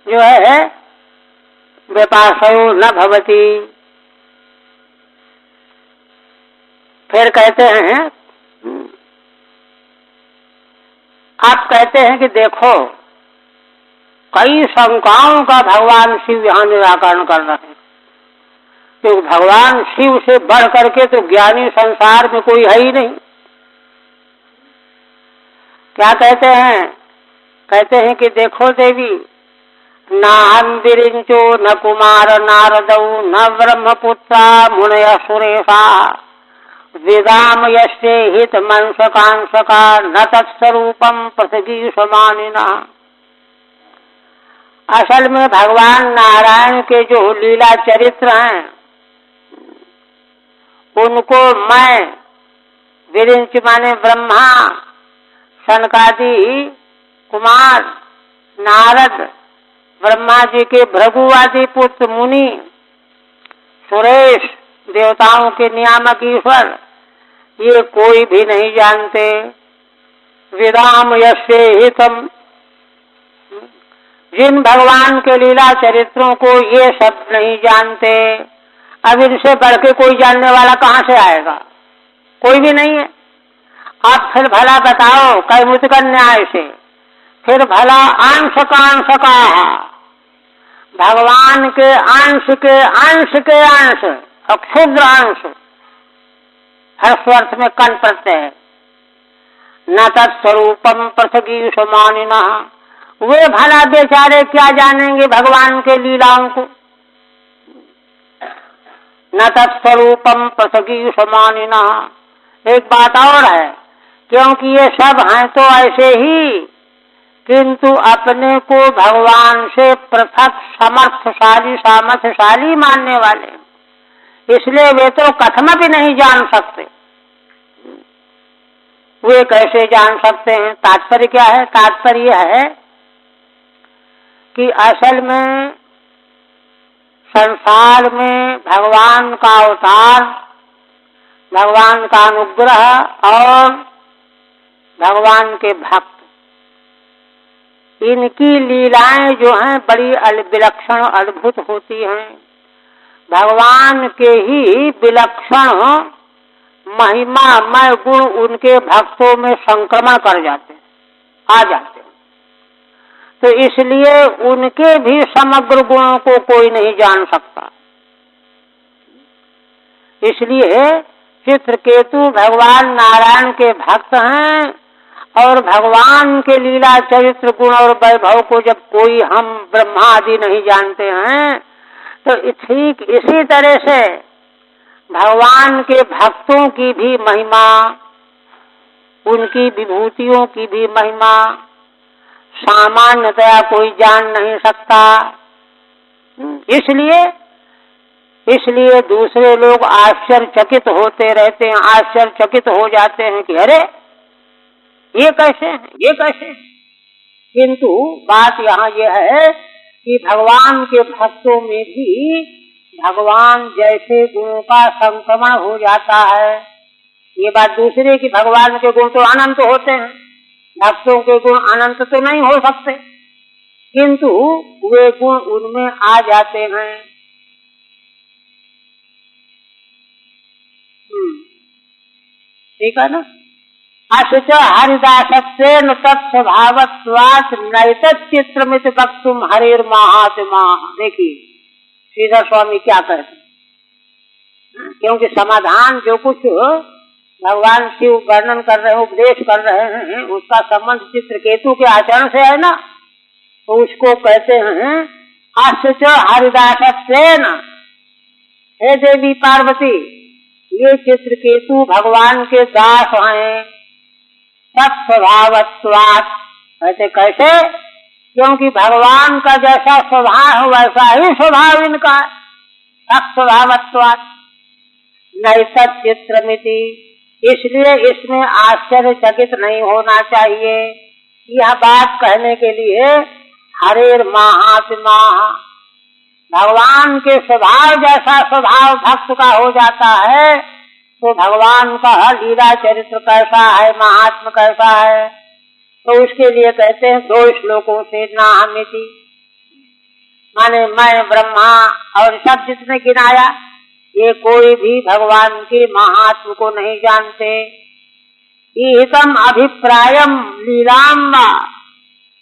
जो है व्यपाश्रयो न भवति। फिर कहते हैं, आप कहते हैं कि देखो कई शंकाओं का भगवान शिव यहाँ निराकरण कर रहे हैं, क्योंकि भगवान शिव से बढ़ करके तो ज्ञानी संसार में कोई है ही नहीं। क्या कहते हैं? कहते हैं कि देखो देवी, न हम विरिंचो न कुमार नारदौ न ब्रह्मपुत्रा मुनय सुरेशा वेदाम यस्ते हित मंसकांसका न तत्स्वरूपम पृथ्वी समानिना। असल में भगवान नारायण के जो लीला चरित्र हैं उनको मैं, विरिंच माने ब्रह्मा, सनकादि कुमार, नारद, ब्रह्मा जी के भृगुवादि पुत्र मुनि, सुरेश देवताओं के नियामक ईश्वर, ये कोई भी नहीं जानते। विदाम यस्य हितम, जिन भगवान के लीला चरित्रों को ये सब नहीं जानते, अब इनसे बढ़ के कोई जानने वाला कहाँ से आएगा? कोई भी नहीं है। आप फिर भला बताओ कैमुतिक न्याय से, फिर भला अंश का अंश का, भगवान के अंश के अंश के अंश और क्षुद्र अंश, हर स्वार्थ में कन प्रत्यय है। न तत्स्वरूपम पृथ्वी समानिना, वे भला बेचारे क्या जानेंगे भगवान के लीलाओं को। न तत्स्वरूपम पृथ्वी समानिना। एक बात और है, क्योंकि ये सब हैं तो ऐसे ही, किंतु अपने को भगवान से पृथक समर्थशाली सामर्थ्यशाली मानने वाले, इसलिए वे तो कथम भी नहीं जान सकते। वे कैसे जान सकते हैं? तात्पर्य क्या है? तात्पर्य है कि असल में संसार में भगवान का अवतार, भगवान का अनुग्रह और भगवान के भक्त, इनकी लीलाएं जो हैं बड़ी विलक्षण अद्भुत होती हैं। भगवान के ही विलक्षण महिमामय गुण उनके भक्तों में संक्रमण कर जाते हैं, आ जाते हैं। तो इसलिए उनके भी समग्र गुणों को कोई नहीं जान सकता। इसलिए चित्रकेतु भगवान नारायण के भक्त हैं, और भगवान के लीला चरित्र गुण और वैभव को जब कोई हम ब्रह्मा आदि नहीं जानते हैं, तो ठीक इसी तरह से भगवान के भक्तों की भी महिमा, उनकी विभूतियों की भी महिमा सामान्यतया कोई जान नहीं सकता। इसलिए दूसरे लोग आश्चर्यचकित होते रहते हैं, आश्चर्यचकित हो जाते हैं कि अरे ये कैसे है, ये कैसे है। किंतु बात यहाँ यह है कि भगवान के भक्तों में भी भगवान जैसे गुणों का संक्रमण हो जाता है। ये बात दूसरे की, भगवान के गुण तो अनंत होते हैं, भक्तों के गुण अनंत तो नहीं हो सकते, किंतु वे गुण उनमें आ जाते हैं। ठीक है ना? अशुच हरिदासत्वेन तत्स्वभावत्वात् नैतच्चित्रमिति वक्तुम हरिर् महात्मा। देखिए श्रीधर स्वामी क्या कहते हैं, क्योंकि समाधान जो कुछ भगवान शिव वर्णन कर रहे हैं, उपदेश कर रहे हैं, उसका संबंध चित्रकेतु के आचरण से है ना, तो उसको कहते हैं अशुच हरिदासत्वेन। हे देवी पार्वती, ये चित्रकेतु भगवान के दास हैं। तत्स्वभावत्वात्, कहते कैसे? क्योंकि भगवान का जैसा स्वभाव है वैसा ही स्वभाव इनका है। तत्स्वभावत्वात् नैतच्चित्रमिति, इसलिए इसमें आश्चर्यचकित नहीं होना चाहिए। यह बात कहने के लिए हरिर महात्मा, भगवान के स्वभाव जैसा स्वभाव भक्त का हो जाता है, तो भगवान का लीला चरित्र कैसा है, महात्मा कैसा है, तो उसके लिए कहते हैं दो श्लोकों से नाहमिति, माने मैं ब्रह्मा और सब जितने गिनाया, ये कोई भी भगवान के महात्म को नहीं जानते। ईहितम अभिप्रायम लीलाम,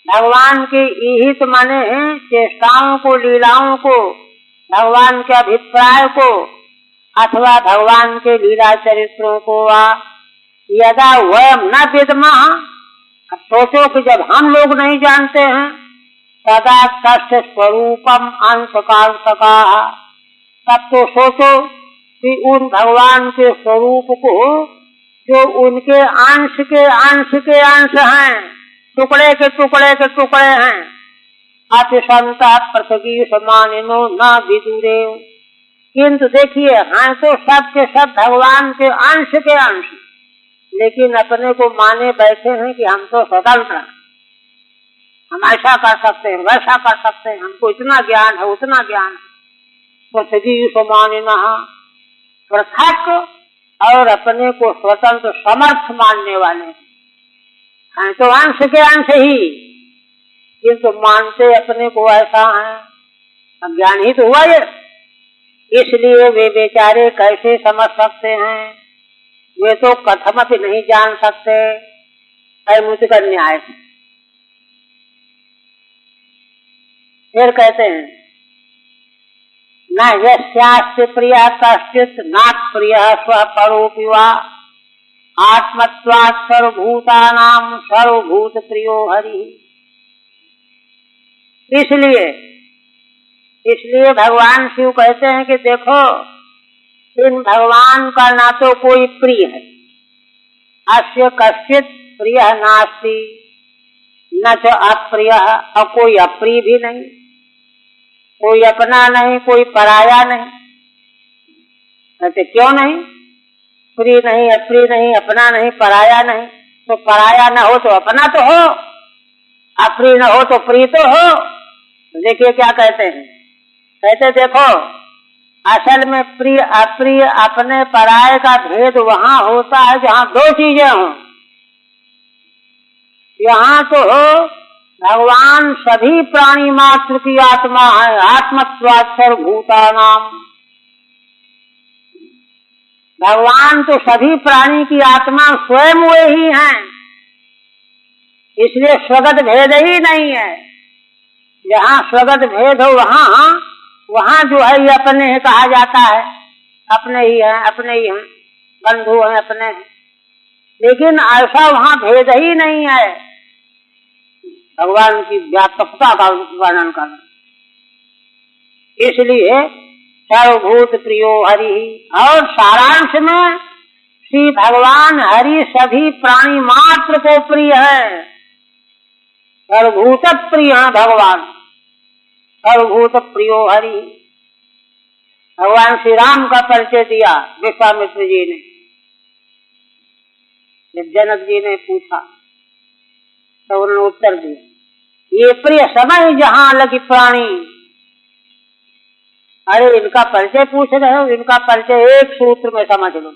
भगवान के ईहित माने चेष्टाओं को, लीलाओं को, भगवान के अभिप्राय को अथवा भगवान के लीला चरित्रों को यदा वयम न विद्मः, अब सोचो कि जब हम लोग नहीं जानते हैं सदा तस्य स्वरूपम अंशकाल सका, तब तो सोचो कि उन भगवान के स्वरूप को जो उनके अंश के अंश हैं, टुकड़े के टुकड़े हैं, अतिशंता पृथ्वी समानिनो न विदुरे, किंतु देखिए हैं तो सब के सब भगवान के अंश, लेकिन अपने को माने बैठे हैं कि हम तो स्वतंत्र हैं, हम ऐसा कर सकते हैं, वैसा कर सकते हैं, हमको इतना ज्ञान है उतना ज्ञान है। पृथ्वी समानिना पृथक और अपने को स्वतंत्र समर्थ मानने वाले हैं तो अंश के अंश ही, किंतु मानते अपने को ऐसा है, अज्ञान ही तो हुआ ये। इसलिए वे बेचारे कैसे समझ सकते हैं, वे तो कथमपि नहीं जान सकते, मुझ का न्याय। फिर कहते हैं न यस्यास्ति प्रियः कश्चित् नाप्रियः स्वः परोऽपि वा आत्मत्वात् सर्वभूतानां सर्वभूत प्रियो हरिः। इसलिए भगवान शिव कहते हैं कि देखो इन भगवान का ना तो कोई प्रिय है, अस्य कश्चित् प्रियः नास्ति न च अप्रियः, और कोई अप्रिय भी नहीं, कोई अपना नहीं कोई पराया नहीं। कहते क्यों नहीं, प्रिय नहीं अप्रिय नहीं अपना नहीं पराया नहीं, तो पराया न हो तो अपना तो हो, अप्रिय न हो तो प्रिय तो हो। देखिए क्या कहते हैं, कहते देखो असल में प्रिय अप्रिय अपने पराये का भेद वहां होता है जहां दो चीजें हों। यहाँ तो भगवान सभी प्राणी मात्र की आत्मा है, आत्मत्वात् सर्वभूतानां, भगवान तो सभी प्राणी की आत्मा स्वयं वे ही हैं, इसलिए स्वगत भेद ही नहीं है। जहाँ स्वगत भेद हो वहाँ जो है ये अपने ही कहा जाता है, अपने ही हैं, बंधु हैं अपने, लेकिन ऐसा वहाँ भेद ही नहीं है। भगवान की व्यापकता का वर्णन करना, इसलिए सर्वभूत प्रियो हरि, और सारांश में श्री भगवान हरि सभी प्राणी मात्र को प्रिय है, सर्वभूत प्रिय है भगवान, सर्वभूत प्रियो हरि। भगवान श्री राम का परिचय दिया विश्वामित्र जी ने, जब जनक जी ने पूछा तो उन्होंने उत्तर दिया, ये प्रिय समय जहां लगी प्राणी। अरे इनका परिचय पूछ रहे हो, इनका परिचय एक सूत्र में समझ लो,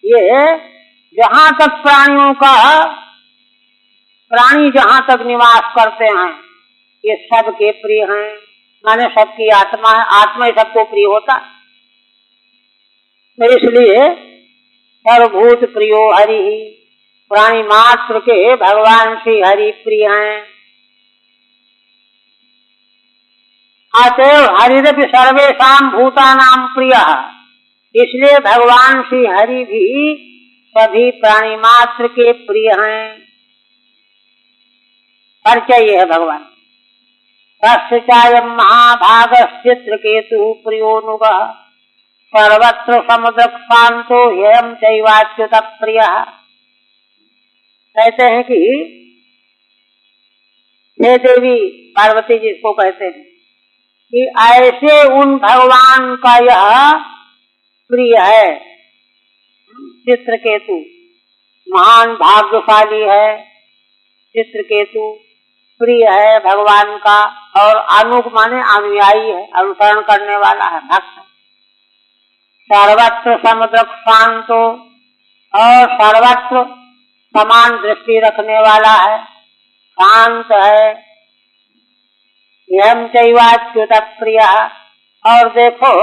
ये जहां तक प्राणी जहां तक निवास करते हैं ये सबके प्रिय हैं, माने सबकी आत्मा है, आत्मा ही सबको प्रिय होता। तो इसलिए सर्वभूत प्रियो हरि, प्राणी मात्र के भगवान श्री हरि प्रिय हैं। अतएव हरिरपि सर्वेषां भूतानां प्रियः, इसलिए भगवान श्री हरि भी सभी प्राणी मात्र के प्रिय हैं। परिचय है भगवान, तस्य चायं महाभागश्चित्रकेतुः प्रियोऽनुगः सर्वत्र समुद्रक्षान्तो ह्ययं चैवाच्युत प्रियः। कहते हैं कि हे देवी पार्वती जिसको कहते हैं कि ऐसे उन भगवान का यह प्रिय है। चित्रकेतु महान भाग्यशाली है, चित्रकेतु प्रिय है भगवान का, और अनुग माने अनुयायी है, अनुसरण करने वाला है, भक्त। सर्वत्र समुद्र शांतो, और सर्वत्र समान दृष्टि रखने वाला है, शांत है। यम चैवाच्युत प्रिय, और देखो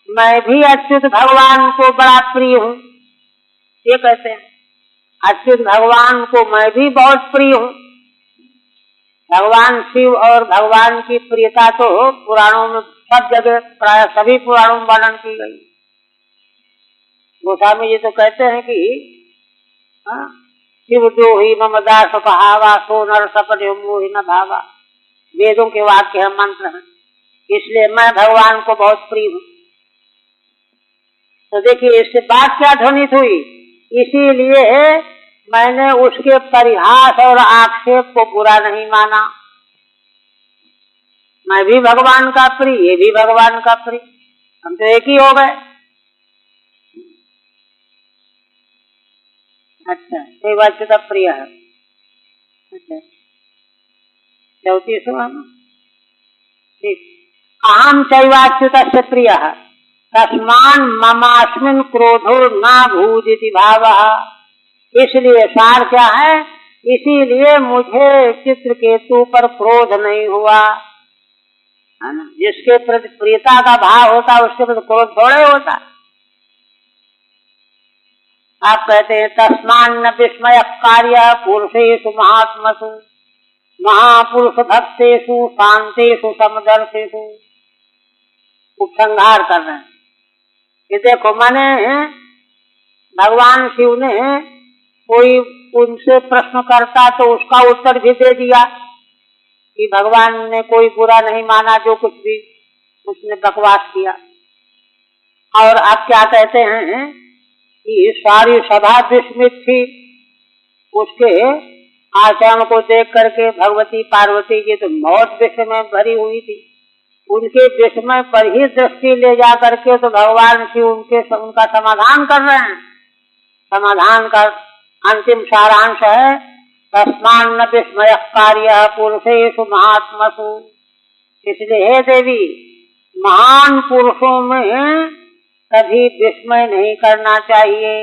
मैं भी अच्युत भगवान को बड़ा प्रिय हूँ, ये कहते हैं अच्युत भगवान को मैं भी बहुत प्रिय हूँ। भगवान शिव और भगवान की प्रियता तो पुराणों में सब जगह प्राय सभी पुराणों में वर्णन की गई। गोस्वामी जी तो कहते हैं कि शिव जो ही मम दास कहावा, सो नर सपने मोहि न भावा। वेदों के वाक्य है, मंत्र हैं, इसलिए मैं भगवान को बहुत प्रिय हूँ। तो देखिए इससे बात क्या ध्वनित हुई, इसीलिए मैंने उसके परिहास और आक्षेप को बुरा नहीं माना। मैं भी भगवान का प्रिय, ये भी भगवान का प्रिय, हम तो एक ही हो गए। अच्छा, दैवाच्युत प्रिय है। अच्छा, 34वां, ठीक। अहम चैवाच्युतस्य प्रियः तस्मान् ममास्मिन् क्रोधो न भूदिति भावः। इसलिए सार क्या है, इसीलिए मुझे चित्रकेतु पर क्रोध नहीं हुआ, है ना। जिसके प्रति प्रियता का भाव होता है उसके प्रति क्रोध थोड़े होता है। आप कहते हैं तस्मान्न विस्मय कार्य पुरुषेषु महात्मसु महापुरुष भक्तेषु शांतेषु समदर्शेषु। उपसंहार कर रहे हैं कि देखो, माने भगवान शिव ने कोई उनसे प्रश्न करता तो उसका उत्तर भी दे दिया कि भगवान ने कोई बुरा नहीं माना, जो कुछ भी उसने बकवास किया। और आप क्या कहते हैं कि सारी सभा विस्मित थी, उसके आचरण को देख करके भगवती पार्वती की तो बहुत विस्मय भरी हुई थी। उनके विस्मय पर ही दृष्टि ले जा करके तो भगवान शिव उनका समाधान कर रहे हैं। समाधान का अंतिम सारांश है तस्मान्न विस्मय कार्य पुरुषेषु महात्मसु। इसलिए हे देवी, महान पुरुषों में कभी विस्मय नहीं करना चाहिए।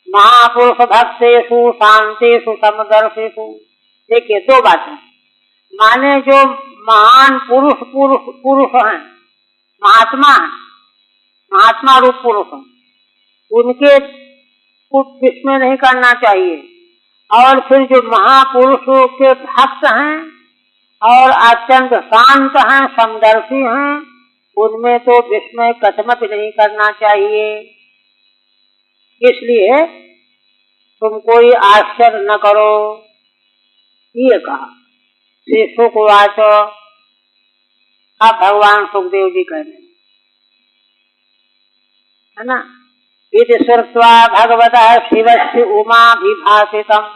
महापुरुष भक्तेषु शांतेषु समदर्शेषु। देखिए दो बातें, माने जो महान पुरुष हैं, महात्मा हैं, महात्मा रूप पुरुष हैं, उनके कुछ विस्मय नहीं करना चाहिए। और फिर जो महापुरुषों के भक्त हैं और अत्यंत शांत हैं, समदर्शी हैं, उनमें तो विस्मय कथमत नहीं करना चाहिए। इसलिए तुम कोई आश्चर्य न करो, ये कहा। श्री सुकवाच, अब भगवान सुखदेव जी कह रहे है ना, इति श्रुत्वा भगवतः शिवस्य उमाभिभाषितम्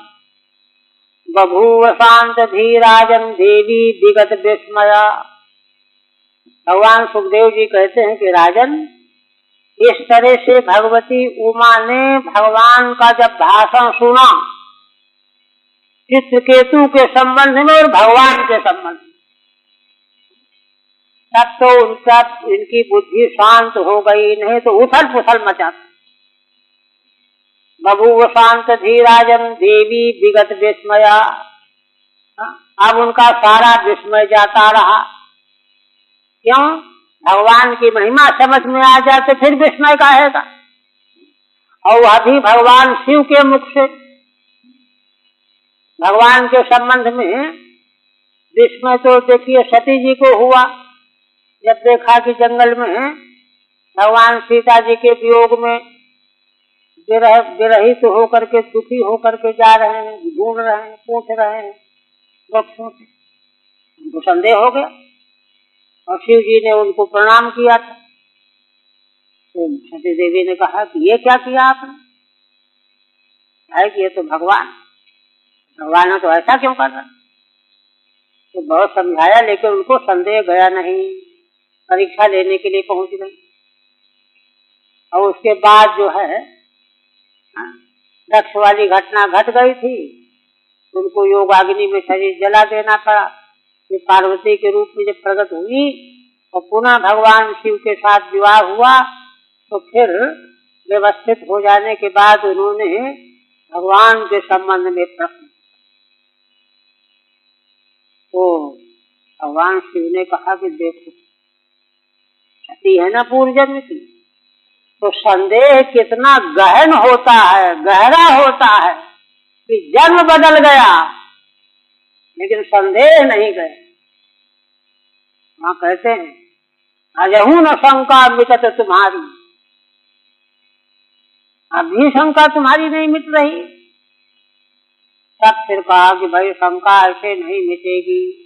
बभूव शांत धीराजन देवी विगत विस्मया। भगवान सुखदेव जी कहते हैं कि राजन, इस तरह से भगवती उमा ने भगवान का जब भाषण सुना चित्रकेतु के संबंध में और भगवान के संबंध में, तब तो इनकी बुद्धि शांत हो गई, नहीं तो उथल पुथल मचाता। बभूव शांत धीराजन देवी विगत विस्मया। अब उनका सारा विस्मय जाता रहा। क्यों? भगवान की महिमा समझ में आ जाते फिर विस्मय काहेगा। और वह भी भगवान शिव के मुख से। भगवान के संबंध में विस्मय तो देखिए सती जी को हुआ, जब देखा कि जंगल में भगवान सीता जी के वियोग में विरहित होकर के दुखी होकर के जा रहे हैं, ढूंढ रहे हैं, पूछ रहे हैं वृक्षों से, उनको संदेह हो गया और शिव जी ने उनको प्रणाम किया था। तो सती देवी ने कहा कि ये क्या किया आपने? है कि ये तो भगवान है, तो ऐसा क्यों कर रहा? तो बहुत समझाया, लेकिन उनको संदेह गया नहीं, परीक्षा लेने के लिए पहुंच गई। और उसके बाद जो है दक्ष वाली घटना घट गई थी, उनको योगाग्नि में शरीर जला देना पड़ा। ये पार्वती के रूप में जब प्रकट हुई और पुनः भगवान शिव के साथ विवाह हुआ, तो फिर व्यवस्थित हो जाने के बाद उन्होंने भगवान के संबंध में प्रश्न, तो भगवान शिव ने कहा कि देखो सती है ना पूर्व जन्म की, तो संदेह कितना गहन होता है, गहरा होता है कि जन्म बदल गया लेकिन संदेह नहीं गए। वहां कहते हैं अजहू न शंका मिटत तुम्हारी, अभी शंका तुम्हारी नहीं मिट रही। तब फिर कहा कि भाई शंका ऐसे नहीं मिटेगी,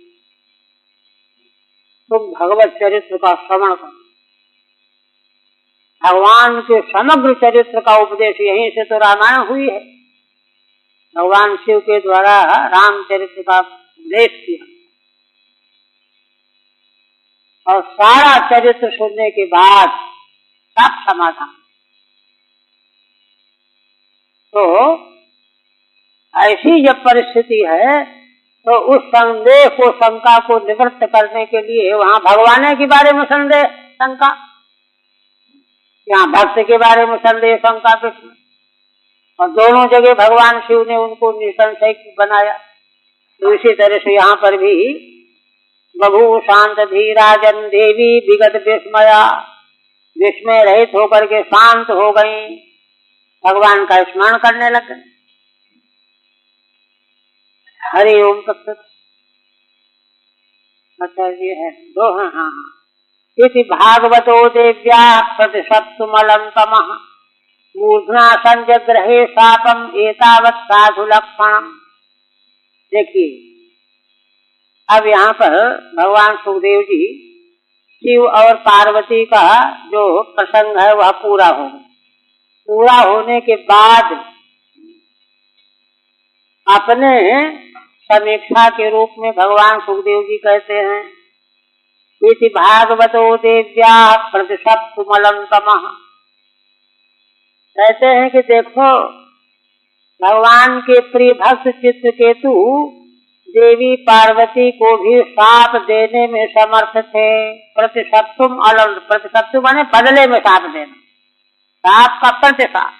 तुम भगवत चरित्र का श्रवण करो। भगवान के समग्र चरित्र का उपदेश यहीं से तो रामायण हुई है। भगवान शिव के द्वारा रामचरित्र का उपदेश किया और सारा चरित्र सुनने के बाद सब समाधान। तो ऐसी जब परिस्थिति है तो उस संदेह को, शंका को निवृत्त करने के लिए वहाँ भगवान के बारे में संदेह शंका, यहाँ भक्त के बारे में संदेह शंका किसमें, और दोनों जगह भगवान शिव ने उनको निसंशय बनाया। तो इसी तरह से यहाँ पर भी बभू शांत धीराजन देवी विगत विस्मया, विस्मय रहित होकर के शांत हो गई, भगवान का स्मरण करने लग गए। हरि ओम तत्सत। अच्छा ये है दो। हाँ, इति भागवतो देव्या प्रतिशत्तुमलं तमः मूर्धना संजग्रहे शापम एतावत् साधु लक्षणम। देखिए अब यहाँ पर भगवान सुखदेव जी शिव और पार्वती का जो प्रसंग है वह पूरा हो गया। पूरा होने के बाद अपने समीक्षा के रूप में भगवान सुखदेव जी कहते हैं इति भागवतो देव्या प्रतिशत्तुमलं तमः। कहते हैं कि देखो भगवान के प्रिय भक्त चित्रकेतु देवी पार्वती को भी शाप देने में समर्थ थे। प्रतिशत्तुम अलम, प्रतिशत्तु माने बदले में शाप देना, शाप का प्रतिशाप।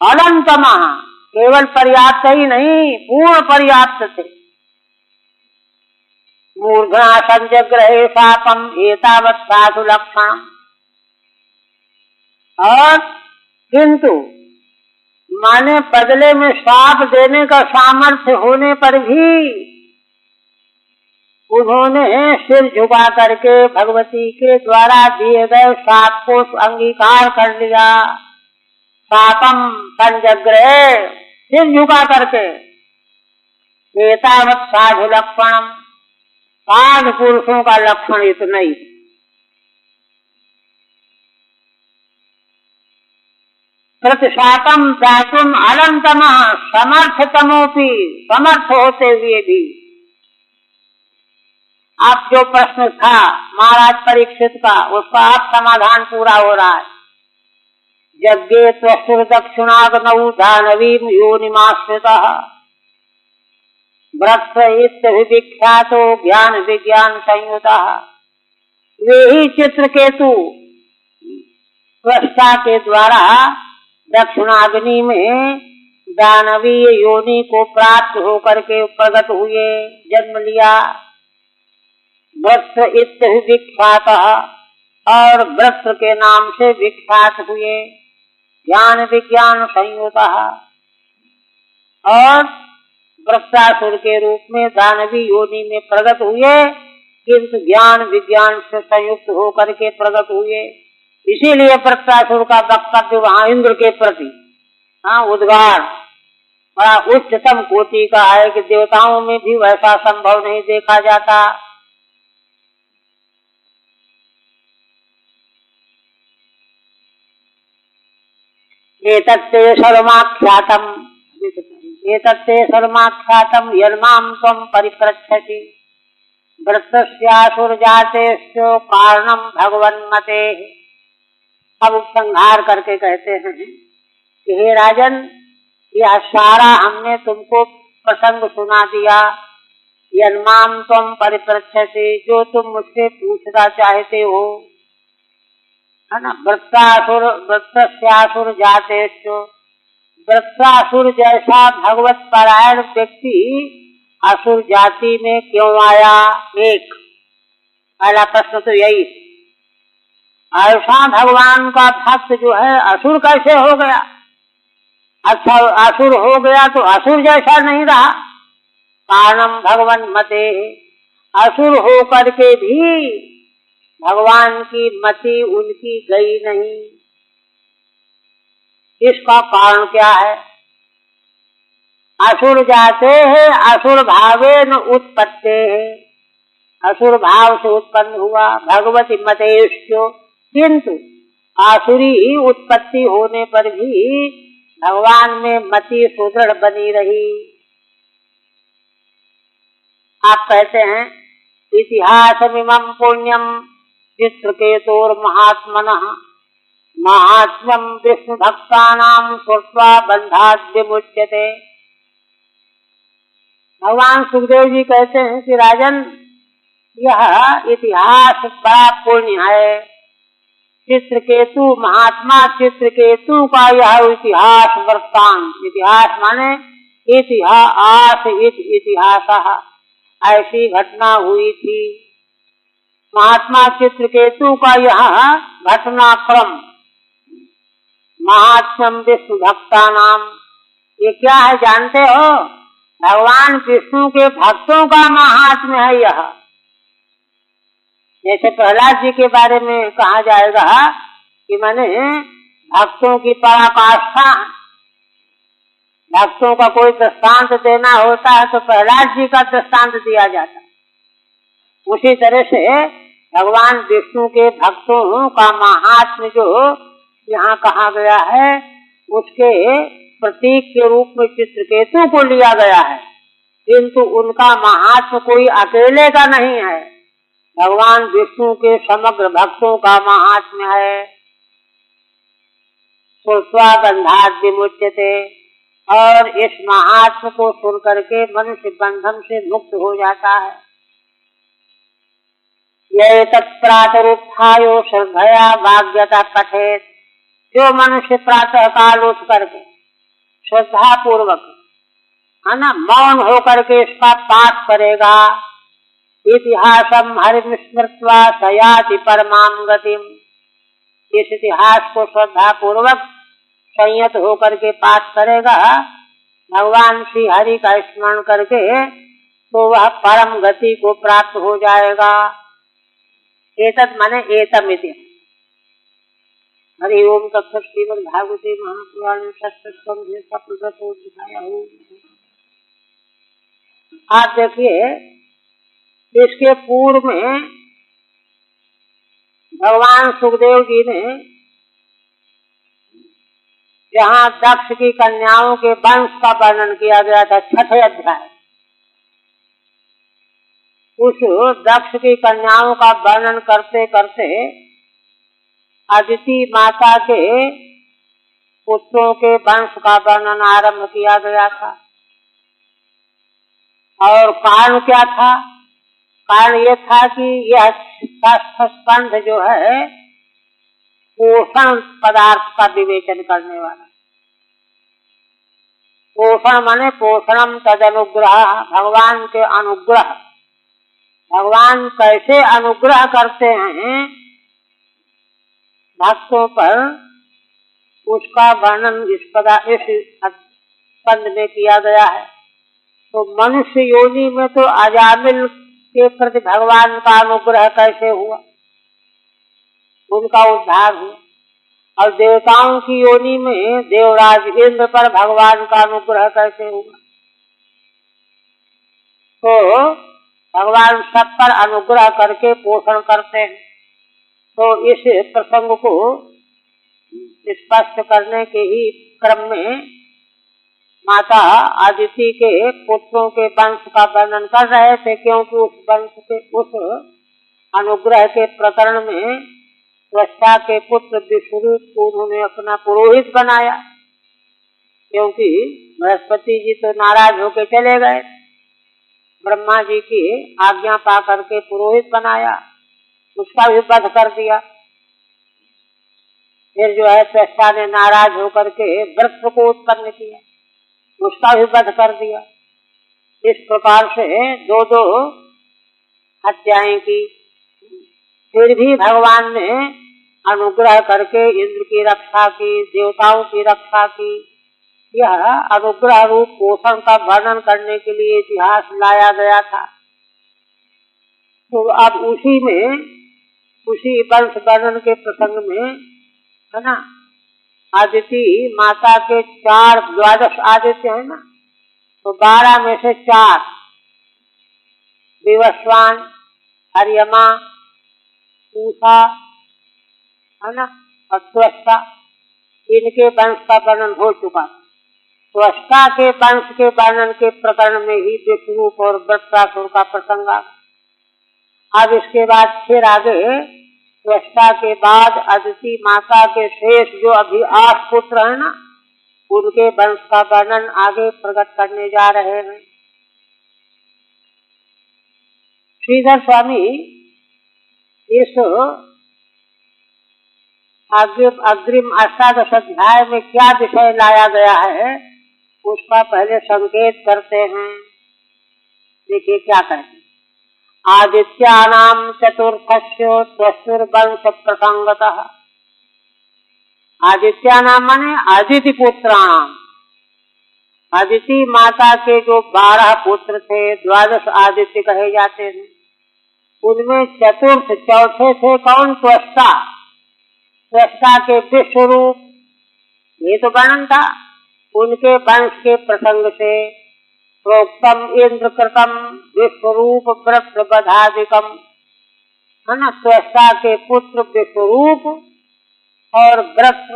अनंतमः केवल पर्याप्त ही नहीं, पूर्ण पर्याप्त थे। मूर्धना संजग्रहे शापम एतावत् साधु लक्षणम। और किंतु माने बदले में शाप देने का सामर्थ्य होने पर भी उन्होंने सिर झुका करके भगवती के द्वारा दिए गए शाप को अंगीकार कर लिया। शापम संजग्रहे, सिर झुका करके। एतावत् साधु लक्षणम, साधु पुरुषों का लक्षण इतना ही। प्रतिशातम दातुम अनंतमः समर्थतमोपि, समर्थ होते हुए भी। आप जो प्रश्न था महाराज परीक्षित का, उसका आप समाधान पूरा हो रहा है। यज्ञे त्वसुर दक्षिणाग्नौ दानवीं योनिमाश्रितः वृक्ष इत्यभिविख्यातो ज्ञान विज्ञान संयुतः। वे ही चित्रकेतु त्वष्टा के द्वारा दक्षिणाग्नि में दानवीय योनि को प्राप्त होकर के प्रकट हुए, जन्म लिया। वृक्ष इत्यभिविख्यात, और वृक्ष के नाम से विख्यात हुए। ज्ञान विज्ञान संयुतः, और वृक्षासुर के रूप में दानवी योनि में प्रकट हुए, किंतु ज्ञान विज्ञान से संयुक्त होकर के प्रकट हुए। इसीलिए वृक्षासुर का वक्तव्य वहाँ इंद्र के प्रति उद्गार बड़ा उच्चतम कोटि का है कि देवताओं में भी वैसा संभव नहीं देखा जाता। एतत्ते सर्वमाख्यातम्, एतत्ते सर्वमाख्यातम् यन्मां त्वं परिपृच्छसि वृत्तस्यासुरजातेश्च कारणं भगवन्मतेः। अब उपसंहार करके कहते हैं कि हे राजन, यह सारा हमने तुमको प्रसंग सुना दिया। यन्मां त्वं परिपृच्छसि, जो तुम मुझसे पूछना चाहते हो, है ना। वृत्तस्यासुर जातेश्च, वृत्तासुर जैसा भगवत परायण व्यक्ति असुर जाति में क्यों आया? एक पहला प्रश्न तो यही। ऐसा भगवान का भक्त जो है असुर कैसे हो गया? अच्छा असुर हो गया तो असुर जैसा नहीं रहा। कारणम भगवान मते, असुर हो करके भी भगवान की मति उनकी गई नहीं। इसका कारण क्या है? असुर जाते है असुर भावे न उत्पत्ते है, असुर भाव से उत्पन्न हुआ भगवती मतेश्यो, किंतु आसुरी उत्पत्ति होने पर भी भगवान में मति सुदृढ़ बनी रही। आप कहते हैं इतिहासमिमं पुण्यम चित्रकेतुर महात्मनः महात्म्यम विष्णु भक्तानां श्रुत्वा बंधात् विमुच्यते। भगवान सुखदेव जी कहते हैं कि राजन, यह इतिहास बड़ा पुण्य है। चित्रकेतु महात्मा चित्रकेतु का यह इतिहास वृत्तांत, इतिहास माने इतिहास इतिहास, ऐसी घटना हुई थी। महात्मा चित्रकेतु का यह घटनाक्रम, महात्म्यम विष्णु भक्ता नाम, ये क्या है जानते हो? भगवान विष्णु के भक्तों का महात्म्य है यह। जैसे प्रहलाद जी के बारे में कहा जाएगा कि मैंने भक्तों की पराकाष्ठा, भक्तों का कोई दृष्टांत देना होता है तो प्रहलाद जी का दृष्टांत दिया जाता है। उसी तरह से भगवान विष्णु के भक्तों का महात्म्य जो यहाँ कहा गया है, उसके प्रतीक के रूप में चित्रकेतु को लिया गया है, किंतु उनका महात्म्य कोई अकेले का नहीं है, भगवान विष्णु के समग्र भक्तों का महात्म्य है। श्रुत्वा बंधात् विमुच्यते, और इस महात्म्य को सुन करके मनुष्य बंधन से मुक्त हो जाता है। ये तत्प्रातरुत्थायो श्रद्धया भाग्यता पठेत, जो मनुष्य प्रातः काल उठ करके श्रद्धा पूर्वक, है ना, मौन होकर के इसका पाठ करेगा, इतिहासम हरिम स्मृत्वा सयाति परमाम गतिम, इस इतिहास को श्रद्धा पूर्वक संयत होकर के पाठ करेगा, भगवान श्री हरि का स्मरण करके, तो वह परम गति को प्राप्त हो जाएगा। एतत् माने एतम इति। हरि ओम तत्सत। श्रीमद् भागवते महापुराणे षष्ठ स्कंधे सप्तशतोऽध्यायः। आप देखिए, इसके पूर्व में भगवान सुखदेव जी ने जहाँ दक्ष की कन्याओं के वंश का वर्णन किया गया था, छठे अध्याय, उस दक्ष की कन्याओं का वर्णन करते करते अदिति माता के पुत्रों के वंश का वर्णन आरंभ किया गया था। और कारण क्या था? कारण यह था कि यह स्कंध जो है पोषण पदार्थ का विवेचन करने वाला। पोषण माने पोषणम तद अनुग्रह, भगवान के अनुग्रह, भगवान कैसे अनुग्रह करते हैं भक्तों पर, उसका वर्णन इस स्कंध में किया गया है। तो मनुष्य योनि में तो अजामिल के प्रति भगवान का अनुग्रह कैसे हुआ, उनका उद्धार हुआ, और देवताओं की योनि में देवराज इंद्र पर भगवान का अनुग्रह कैसे हुआ। तो भगवान सब पर अनुग्रह करके पोषण करते हैं। तो इस प्रसंग को स्पष्ट करने के ही क्रम में माता आदिति के पुत्रों के वंश का वर्णन कर रहे थे, क्योंकि उस वंश के, उस अनुग्रह के प्रकरण में त्वष्टा के पुत्र विष्णु को उन्होंने अपना पुरोहित बनाया, क्योंकि बृहस्पति जी तो नाराज होकर चले गए, ब्रह्मा जी की आज्ञा पा करके पुरोहित बनाया, उसका भी वध कर दिया। फिर जो है त्वष्टा ने नाराज होकर के वृक्ष को उत्पन्न किया, उसका भी वध कर दिया। इस प्रकार से दो दो हत्याएं की, फिर भी भगवान ने अनुग्रह करके इंद्र की रक्षा की, देवताओं की रक्षा की। यह अनुग्रह रूप पोषण का वर्णन करने के लिए इतिहास लाया गया था। तो अब उसी में, उसी वंश वर्णन के प्रसंग में, है ना, आदिति माता के 4 द्वादश आदित्य है ना, तो 12 में से 4 विवस्वान, अर्यमा, पूषा है ना, और त्वष्टा, इनके वंश का वर्णन हो चुका। त्वष्टा के वंश के वर्णन के प्रकरण में ही विश्वरूप और वृत्रासुर का प्रसंग आ। अब इसके बाद फिर आगे त्वष्टा के बाद अदिति माता के शेष जो अभी 8 पुत्र है ना, उनके वंश का वर्णन आगे प्रकट करने जा रहे हैं। श्रीधर स्वामी इस अग्रिम अष्टादश अध्याय में क्या विषय लाया गया है उसका पहले संकेत करते हैं। देखिए क्या कहते हैं। आदित्यानाम चतुर्थस्य त्वष्टुर्वंश प्रसंगतः। आदित्यानाम माने आदिति पुत्राणाम, आदिति माता के जो 12 पुत्र थे, द्वादश आदित्य कहे जाते हैं, उनमें चतुर्थ चौथे थे कौन? त्वष्टा। त्वष्टा के विश्वरूप, ये तो वर्णन था। उनके वंश के प्रसंग से प्रोक्तम इंद्र कृतम विश्वरूप व्रत बधादिकम है ना। त्वष्टा के पुत्र विश्वरूप और व्रत,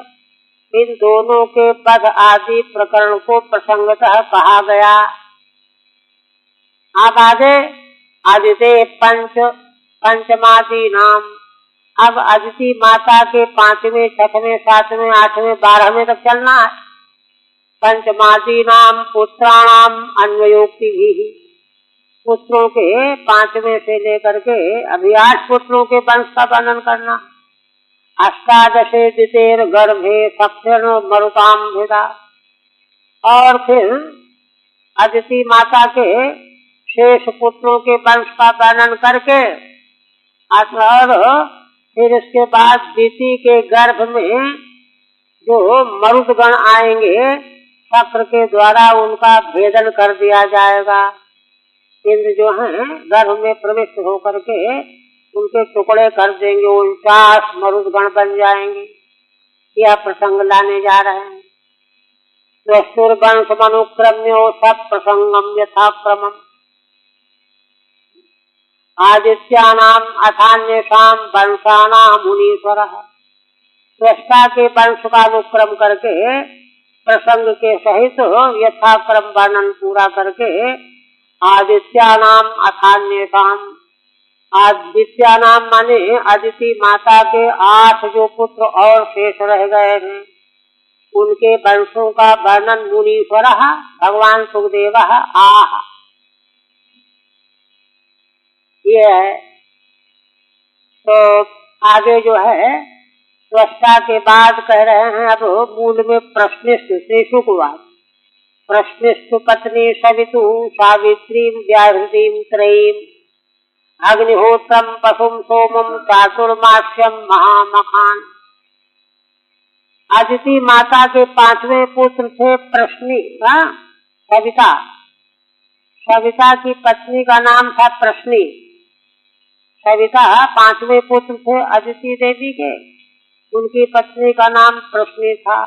इन दोनों के पद आदि प्रकरण को प्रसंगतः कहा गया। अब आगे आदित्य पंचमादि नाम। अब अदिति माता के 5वें, 6वें, 7वें, 8वें, 12वें तक चलना है। पंचमादि नाम पुत्राणाम अन्वयोक्ति भी, पुत्रों के 5वें से लेकर के अभी 8 पुत्रों के वंश का वर्णन करना। अष्टादशे दितेर गर्भे सक्षण मरुताम भेदा। और फिर अदिति माता के शेष पुत्रों के वंश का वर्णन करके और फिर इसके बाद दिति के गर्भ में जो मरुदगण आएंगे, चक्र के द्वारा उनका भेदन कर दिया जाएगा। इंद्र जो हैं गर्भ में प्रविष्ट होकर के उनके टुकड़े कर देंगे, 49 मरुदगण बन जाएंगे। यह प्रसंग लाने जा रहे हैं। त्वष्टुर्वंश मनुक्रम्यो सब प्रसंगम यथाक्रमम्। आदित्यानाम अथान्येषाम वंशानाम मुनीश्वरः। त्वष्टा के वंश का अनुक्रम करके प्रसंग के सहित यथाक्रम वर्णन पूरा करके आदित्यानाम अथान्येषाम, आदित्यानाम माने अदिति माता के 8 जो पुत्र और शेष रह गए हैं, उनके वंशों का वर्णन मुनीश्वरः भगवान सुखदेवः आह। ये है। तो आगे जो है त्वष्टा के बाद कह रहे हैं, अब मूल में प्रश्निष्ठ श्री शुकवाद। प्रश्निष्ठ पत्नी सवितु सावित्रीम व्याहृतिम त्रयीम अग्निहोत्रम पशुम सोमम चातुर्मास्यम महामखान। अदिति माता के 5वें पुत्र थे प्रश्नि, सविता। सविता की पत्नी का नाम था प्रश्नि। सविता 5वें पुत्र थे अदिति देवी के, उनकी पत्नी का नाम प्रश्नि था।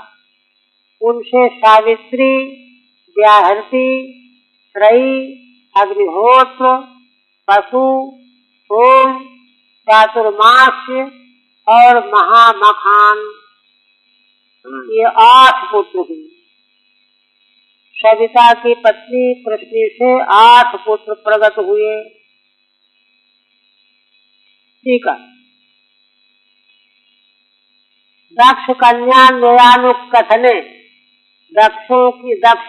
उनसे सावित्री, व्याहृति, त्रयी, अग्निहोत्र, पशु, सोम, चातुर्मास्य और महामखान, ये 8 पुत्र हुए। सविता की पत्नी प्रश्नि से 8 पुत्र प्रकट हुए। ठीक है। दक्ष कन्या न्यायानुकथने, दक्ष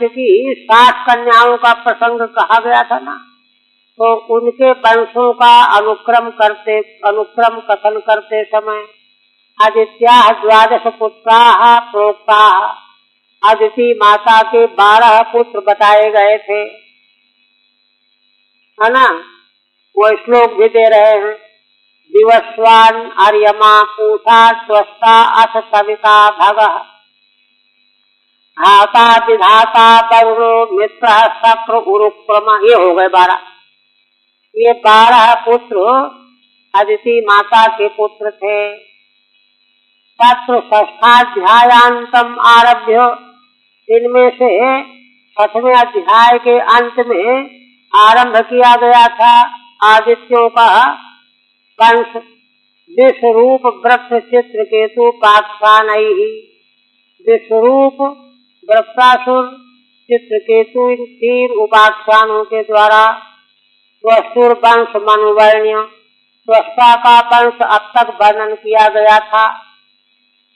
की 60 कन्याओं का प्रसंग कहा गया था ना, तो उनके वंशों का अनुक्रम कथन करते समय आदित्याः 12 पुत्राः प्रोक्ताः, अदिति माता के 12 पुत्र बताए गए थे, है ना। वो श्लोक भी दे रहे हैं। विवस्वान अर्यमा पूषा त्वष्टा अथ सविता भगः धाता विधाता वरुणो मित्र शक्र उरुक्रमा। ये हो गए 12। ये 12 पुत्र अदिति माता के पुत्र थे। तत्र षष्ठाध्यायांतम आरभ्य, इनमें से 6वें अध्याय के अंत में आरंभ किया गया था आदित्यों का वंश। विश्वरूप वृक्ष चित्रकेतु पाक्षानैहि, विश्वरूप वृक्षासुर चित्रकेतु इन 3 उपाख्यानों के द्वारा वस्तुर वंश मनुवर्ण्य, त्वष्टा का वंश अब तक वर्णन किया गया था।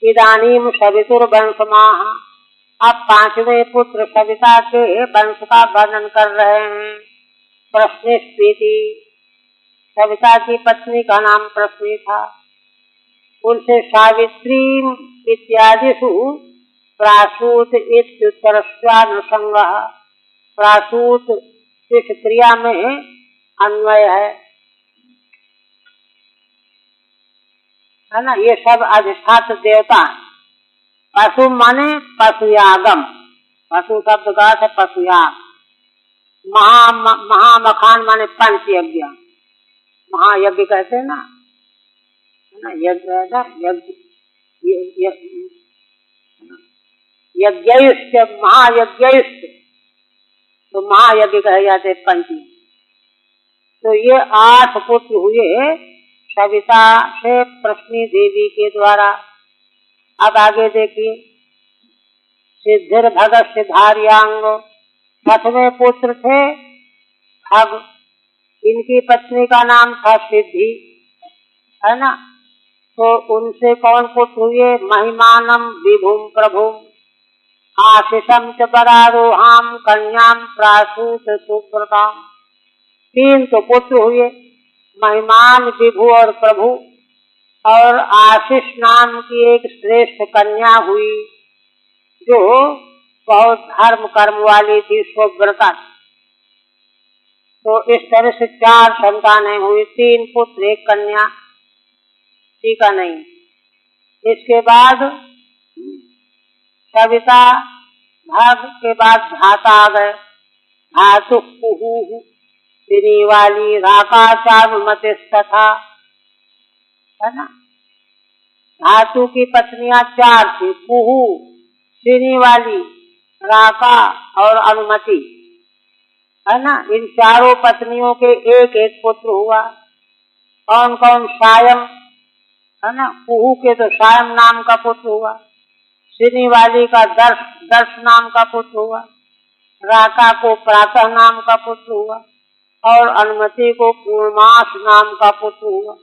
इदानीम सवितुर वंशमाह, अब 5वें पुत्र सविता के वंश का वर्णन कर रहे हैं। प्रश्निष्ठीति, सविता की पत्नी का नाम प्रश्नि था। उनसे सावित्री इत्यादिषु प्रासूत इत्युत्तरस्यानुषंगः, प्रासूत इस क्रिया में अन्वय है ना। ये सब अधिष्ठात्र देवता। पशु माने पशुयागम, पशु शब्द का अर्थ है पशुयाग। महामखान माने पंच यज्ञ, महायज्ञ कहते हैं ना, यज्ञयुष्ट महायज्ञयुष्ट, तो महायज्ञ कहे जाते पंच। तो ये 8 पुत्र हुए सविता से प्रश्नि देवी के द्वारा। अब आगे देखिए, सिद्धिर भगत से भार्यांग, 6वें पुत्र थे भग, इनकी पत्नी का नाम था सिद्धि, है ना। तो उनसे कौन पुत्र हुए? महिमानम विभुम प्रभुम आशीषम च बरारोहाम कन्याम प्रासूत सुप्रताम। 3 तो पुत्र हुए, महिमान, विभु और प्रभु, और आशीष नाम की एक श्रेष्ठ कन्या हुई जो बहुत धर्म कर्म वाली थी, सुव्रता। तो इस तरह से 4 संतानें हुई, 3 पुत्र 1 कन्या। ठीक है नहीं। इसके बाद सविता भग के बाद धाता आ गए। धातु कुहू सिनी वाली राका चारुमति तथा, है ना। धातु की पत्नियां 4 थी, कुहू, सिनी वाली, राका और अनुमति, है ना। इन 4 पत्नियों के एक एक पुत्र हुआ। कौन कौन? सायम, है ना। कुहू के तो सायम नाम का पुत्र हुआ, सिनी वाली का दर्श नाम का पुत्र हुआ, राका को प्रातः नाम का पुत्र हुआ, और अनुमति को पूर्णमास नाम का पुत्र हुआ।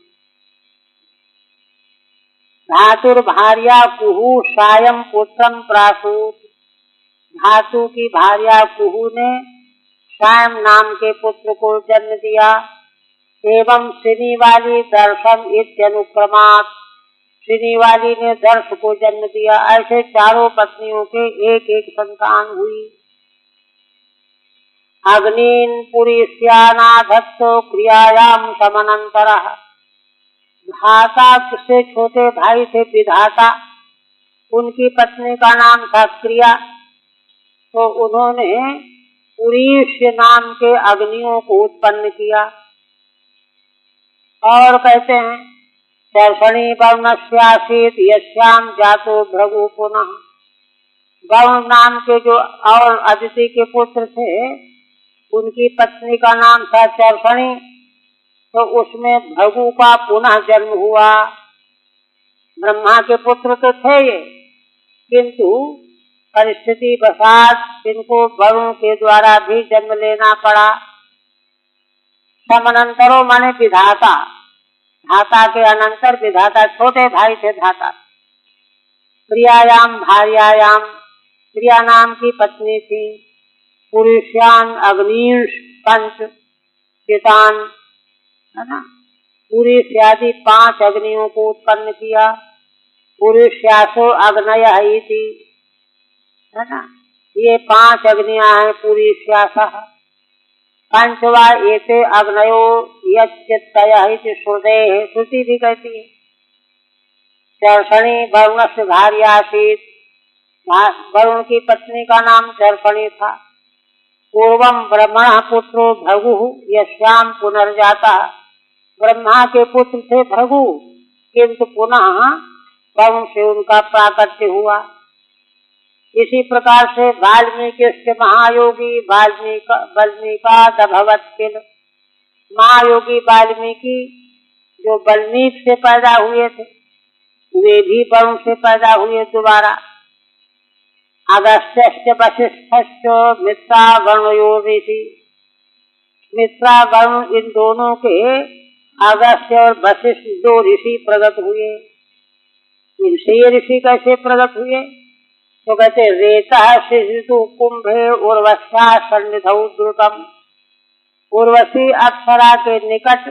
धातुर भार्या कुहू सायम पुत्रम प्रासूत, धातु की भार्या कुहू ने सायम नाम के पुत्र को जन्म दिया। एवं सिनी वाली दर्शम इत्यनुक्रमात्, सिनी वाली ने दर्श को जन्म दिया। ऐसे 4 पत्नियों के एक एक संतान हुई। अग्निन पुरीस्यानाधत्तो क्रियायाम समनंतरः, धाता से छोटे भाई थे विधाता, उनकी पत्नी का नाम था क्रिया। तो उन्होंने पुरीष्य नाम के अग्नियों को उत्पन्न किया। और कहते हैं दर्शनी वर्णस्यासीत यस्याम जातो भृगु पुनः, गौण नाम के जो और अदिति के पुत्र थे उनकी पत्नी का नाम था चर्षणी, तो उसमें भृगु का पुनः जन्म हुआ। ब्रह्मा के पुत्र तो थे ये, किंतु परिस्थिति वशात इनको वरुण के द्वारा भी जन्म लेना पड़ा। समनंतरो माने विधाता, धाता के अनंतर विधाता, छोटे भाई थे धाता। प्रियायाम भार्यायाम, प्रिया नाम की पत्नी थी। पुरुष्यान अग्निश पंच चितान, है ना। पुरुष्यादि 5 अग्नियों को उत्पन्न किया। पुरुष्यासो अग्नय ही थी, है ना। ये 5 अग्नियां हैं पुरुष्यासः। पंचवा एते अग्नयो यच्चित्तयः श्रुतेः, श्रुति भी कहती है। चर्षणी वरुणस्य भार्यासीत्, वरुण की पत्नी का नाम चर्षणी था। पूर्वम ब्रह्मण पुत्रो भृगु यस्याम पुनर्जाता, ब्रह्मा के पुत्र थे भृगु, किंतु पुनः वरुण से उनका प्राकट्य हुआ। इसी प्रकार से वाल्मीकि महायोगी वाल्मीकादभवत् किल, महायोगी वाल्मीकि जो वाल्मीकि से पैदा हुए थे वे भी वरुण से पैदा हुए दोबारा। अगस्त्य वशिष्ठ मित्रा वरुणयो ऋषि, मित्रा वरुण इन दोनों के अगस्त्य और वशिष्ठ दो ऋषि प्रकट हुए। इनसे ये ऋषि कैसे प्रकट हुए? तो कहते रेतः शिशु कुंभे उर्वश्या सन्निधौ द्रुतम, उर्वशी अप्सरा के निकट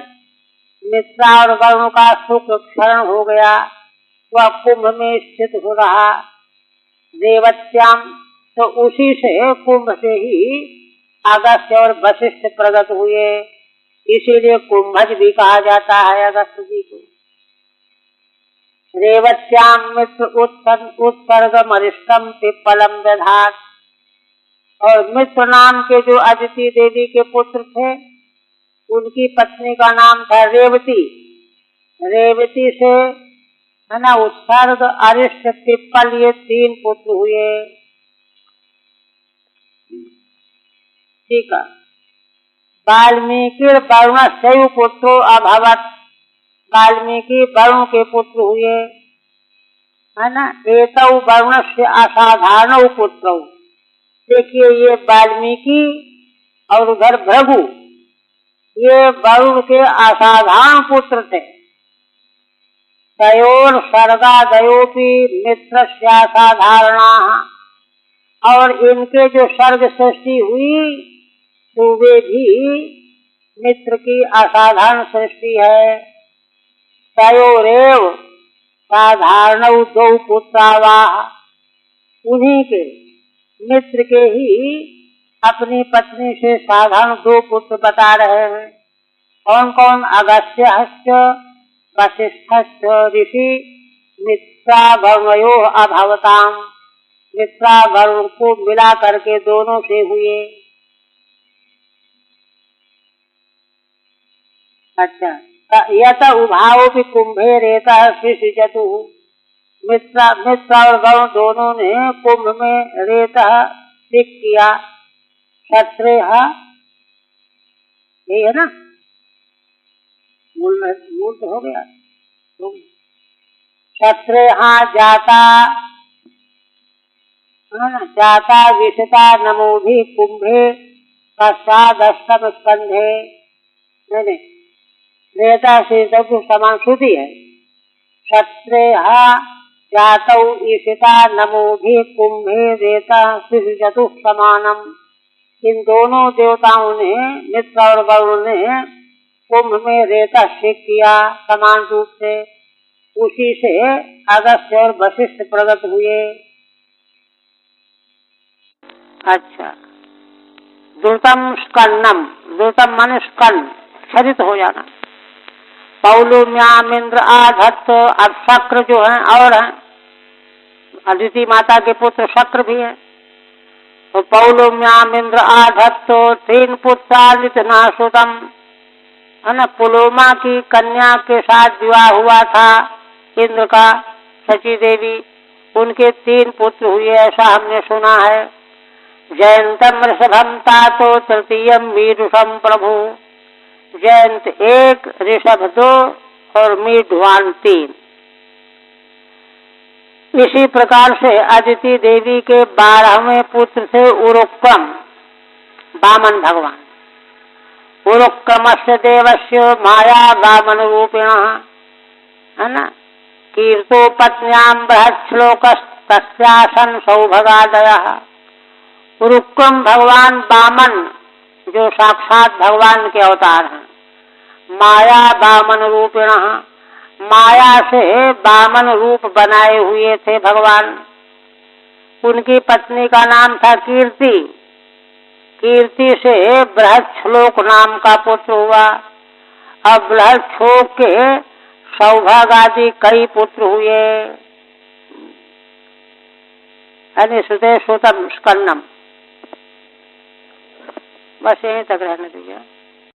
मित्रा और वरुण का सुख क्षरण हो गया, वह कुंभ में स्थित हो रहा। देवत्याम, तो उसी से कुंभ से ही अगस्त्य और वशिष्ठ प्रकट हुए, इसीलिए कुंभज भी कहा जाता है अगस्त्य जी को। रेवत्याम मित्र उत्सर्गमरिष्टम पिप्पलम दधात, और मित्र नाम के जो अदिति देवी के पुत्र थे उनकी पत्नी का नाम था रेवती। रेवती से है ना उत्सर्ग अरिष्ट पिप्पल ये 3 पुत्र हुए। ठीक है। वाल्मीकि वरुण शैव पुत्रो अभवत, वाल्मीकि वरुण के पुत्र हुए, है ना। एतौ वरुण से असाधारण पुत्र, देखिए ये वाल्मीकि और उधर भृगु, ये वरुण के असाधारण पुत्र थे। तयोर सर्गादयोपि मित्रस्यासाधारणा, और इनके जो सर्ग सृष्टि हुई तो वे भी मित्र की असाधारण सृष्टि है। तयोरेव साधारण 2 पुत्रावाह, उन्हीं के मित्र के ही अपनी पत्नी से साधारण 2 पुत्र बता रहे हैं। कौन कौन? अगस्त्य वशिष्ठ ऋषि मित्रा वरुणयो अभवताम, मित्रा वरुण को मिला करके दोनों से हुए। अच्छा, यत उभाव भी कुंभे रेता शिशु, मित्र और वरुण दोनों ने कुंभ में रेता सिक किया। क्षत्रिय यही है ना, मूल तो हो गया। क्षत्रिय जाता जाता विषता नमोधि कुंभे पश्चादस्तम स्कंधे, नहीं रेता से सब समान श्रुति है। क्षत्रिय जातौ ईशिता नमोधि कुंभे रेता शिशु समानम, इन दोनों देवताओं ने मित्र और वरुण ने कुंभ में रेता शेख किया समान रूप से, उसी से अगस्त्य और वशिष्ठ प्रकट हुए। अच्छा, द्रुतम स्कन्नम, द्रुतम मन स्कन्न क्षरित हो जाना। पौलुम्यामिंद्र आधत्त, अब शक्र जो है और है, अदिति माता के पुत्र शक्र भी है। तो पौलुम्यामिंद्र आधत्त 3 पुत्रालित नाशुतम, है ना। पुलोमा की कन्या के साथ विवाह हुआ था इंद्र का, सची देवी, उनके 3 पुत्र हुए ऐसा हमने सुना है। जयंतम ऋषभम तातो तृतीयम मीढुषम प्रभु, जयंत 1, ऋषभ 2 और मीढुवान 3। इसी प्रकार से अदिति देवी के 12वें पुत्र थे उरुक्रम, वामन भगवान। उरुक्रमस्य देवस्य माया वामन रूपिण, है ना। कीर्तो पत्न्याम बृहत् श्लोकस्तस्यासन सौभगादयः, उरुक्रम भगवान वामन जो साक्षात भगवान के अवतार हैं। माया वामन रूपिण, माया से वामन रूप बनाए हुए थे भगवान। उनकी पत्नी का नाम था कीर्ति, कीर्ति से बृहच्छ्लोक नाम का पुत्र हुआ। अब बृहच्छ्लोक के सौभाग आदि कई पुत्र हुए। अनिश्रुते श्रुतम स्कन्नम, बस यहीं तक रहने दीजिए।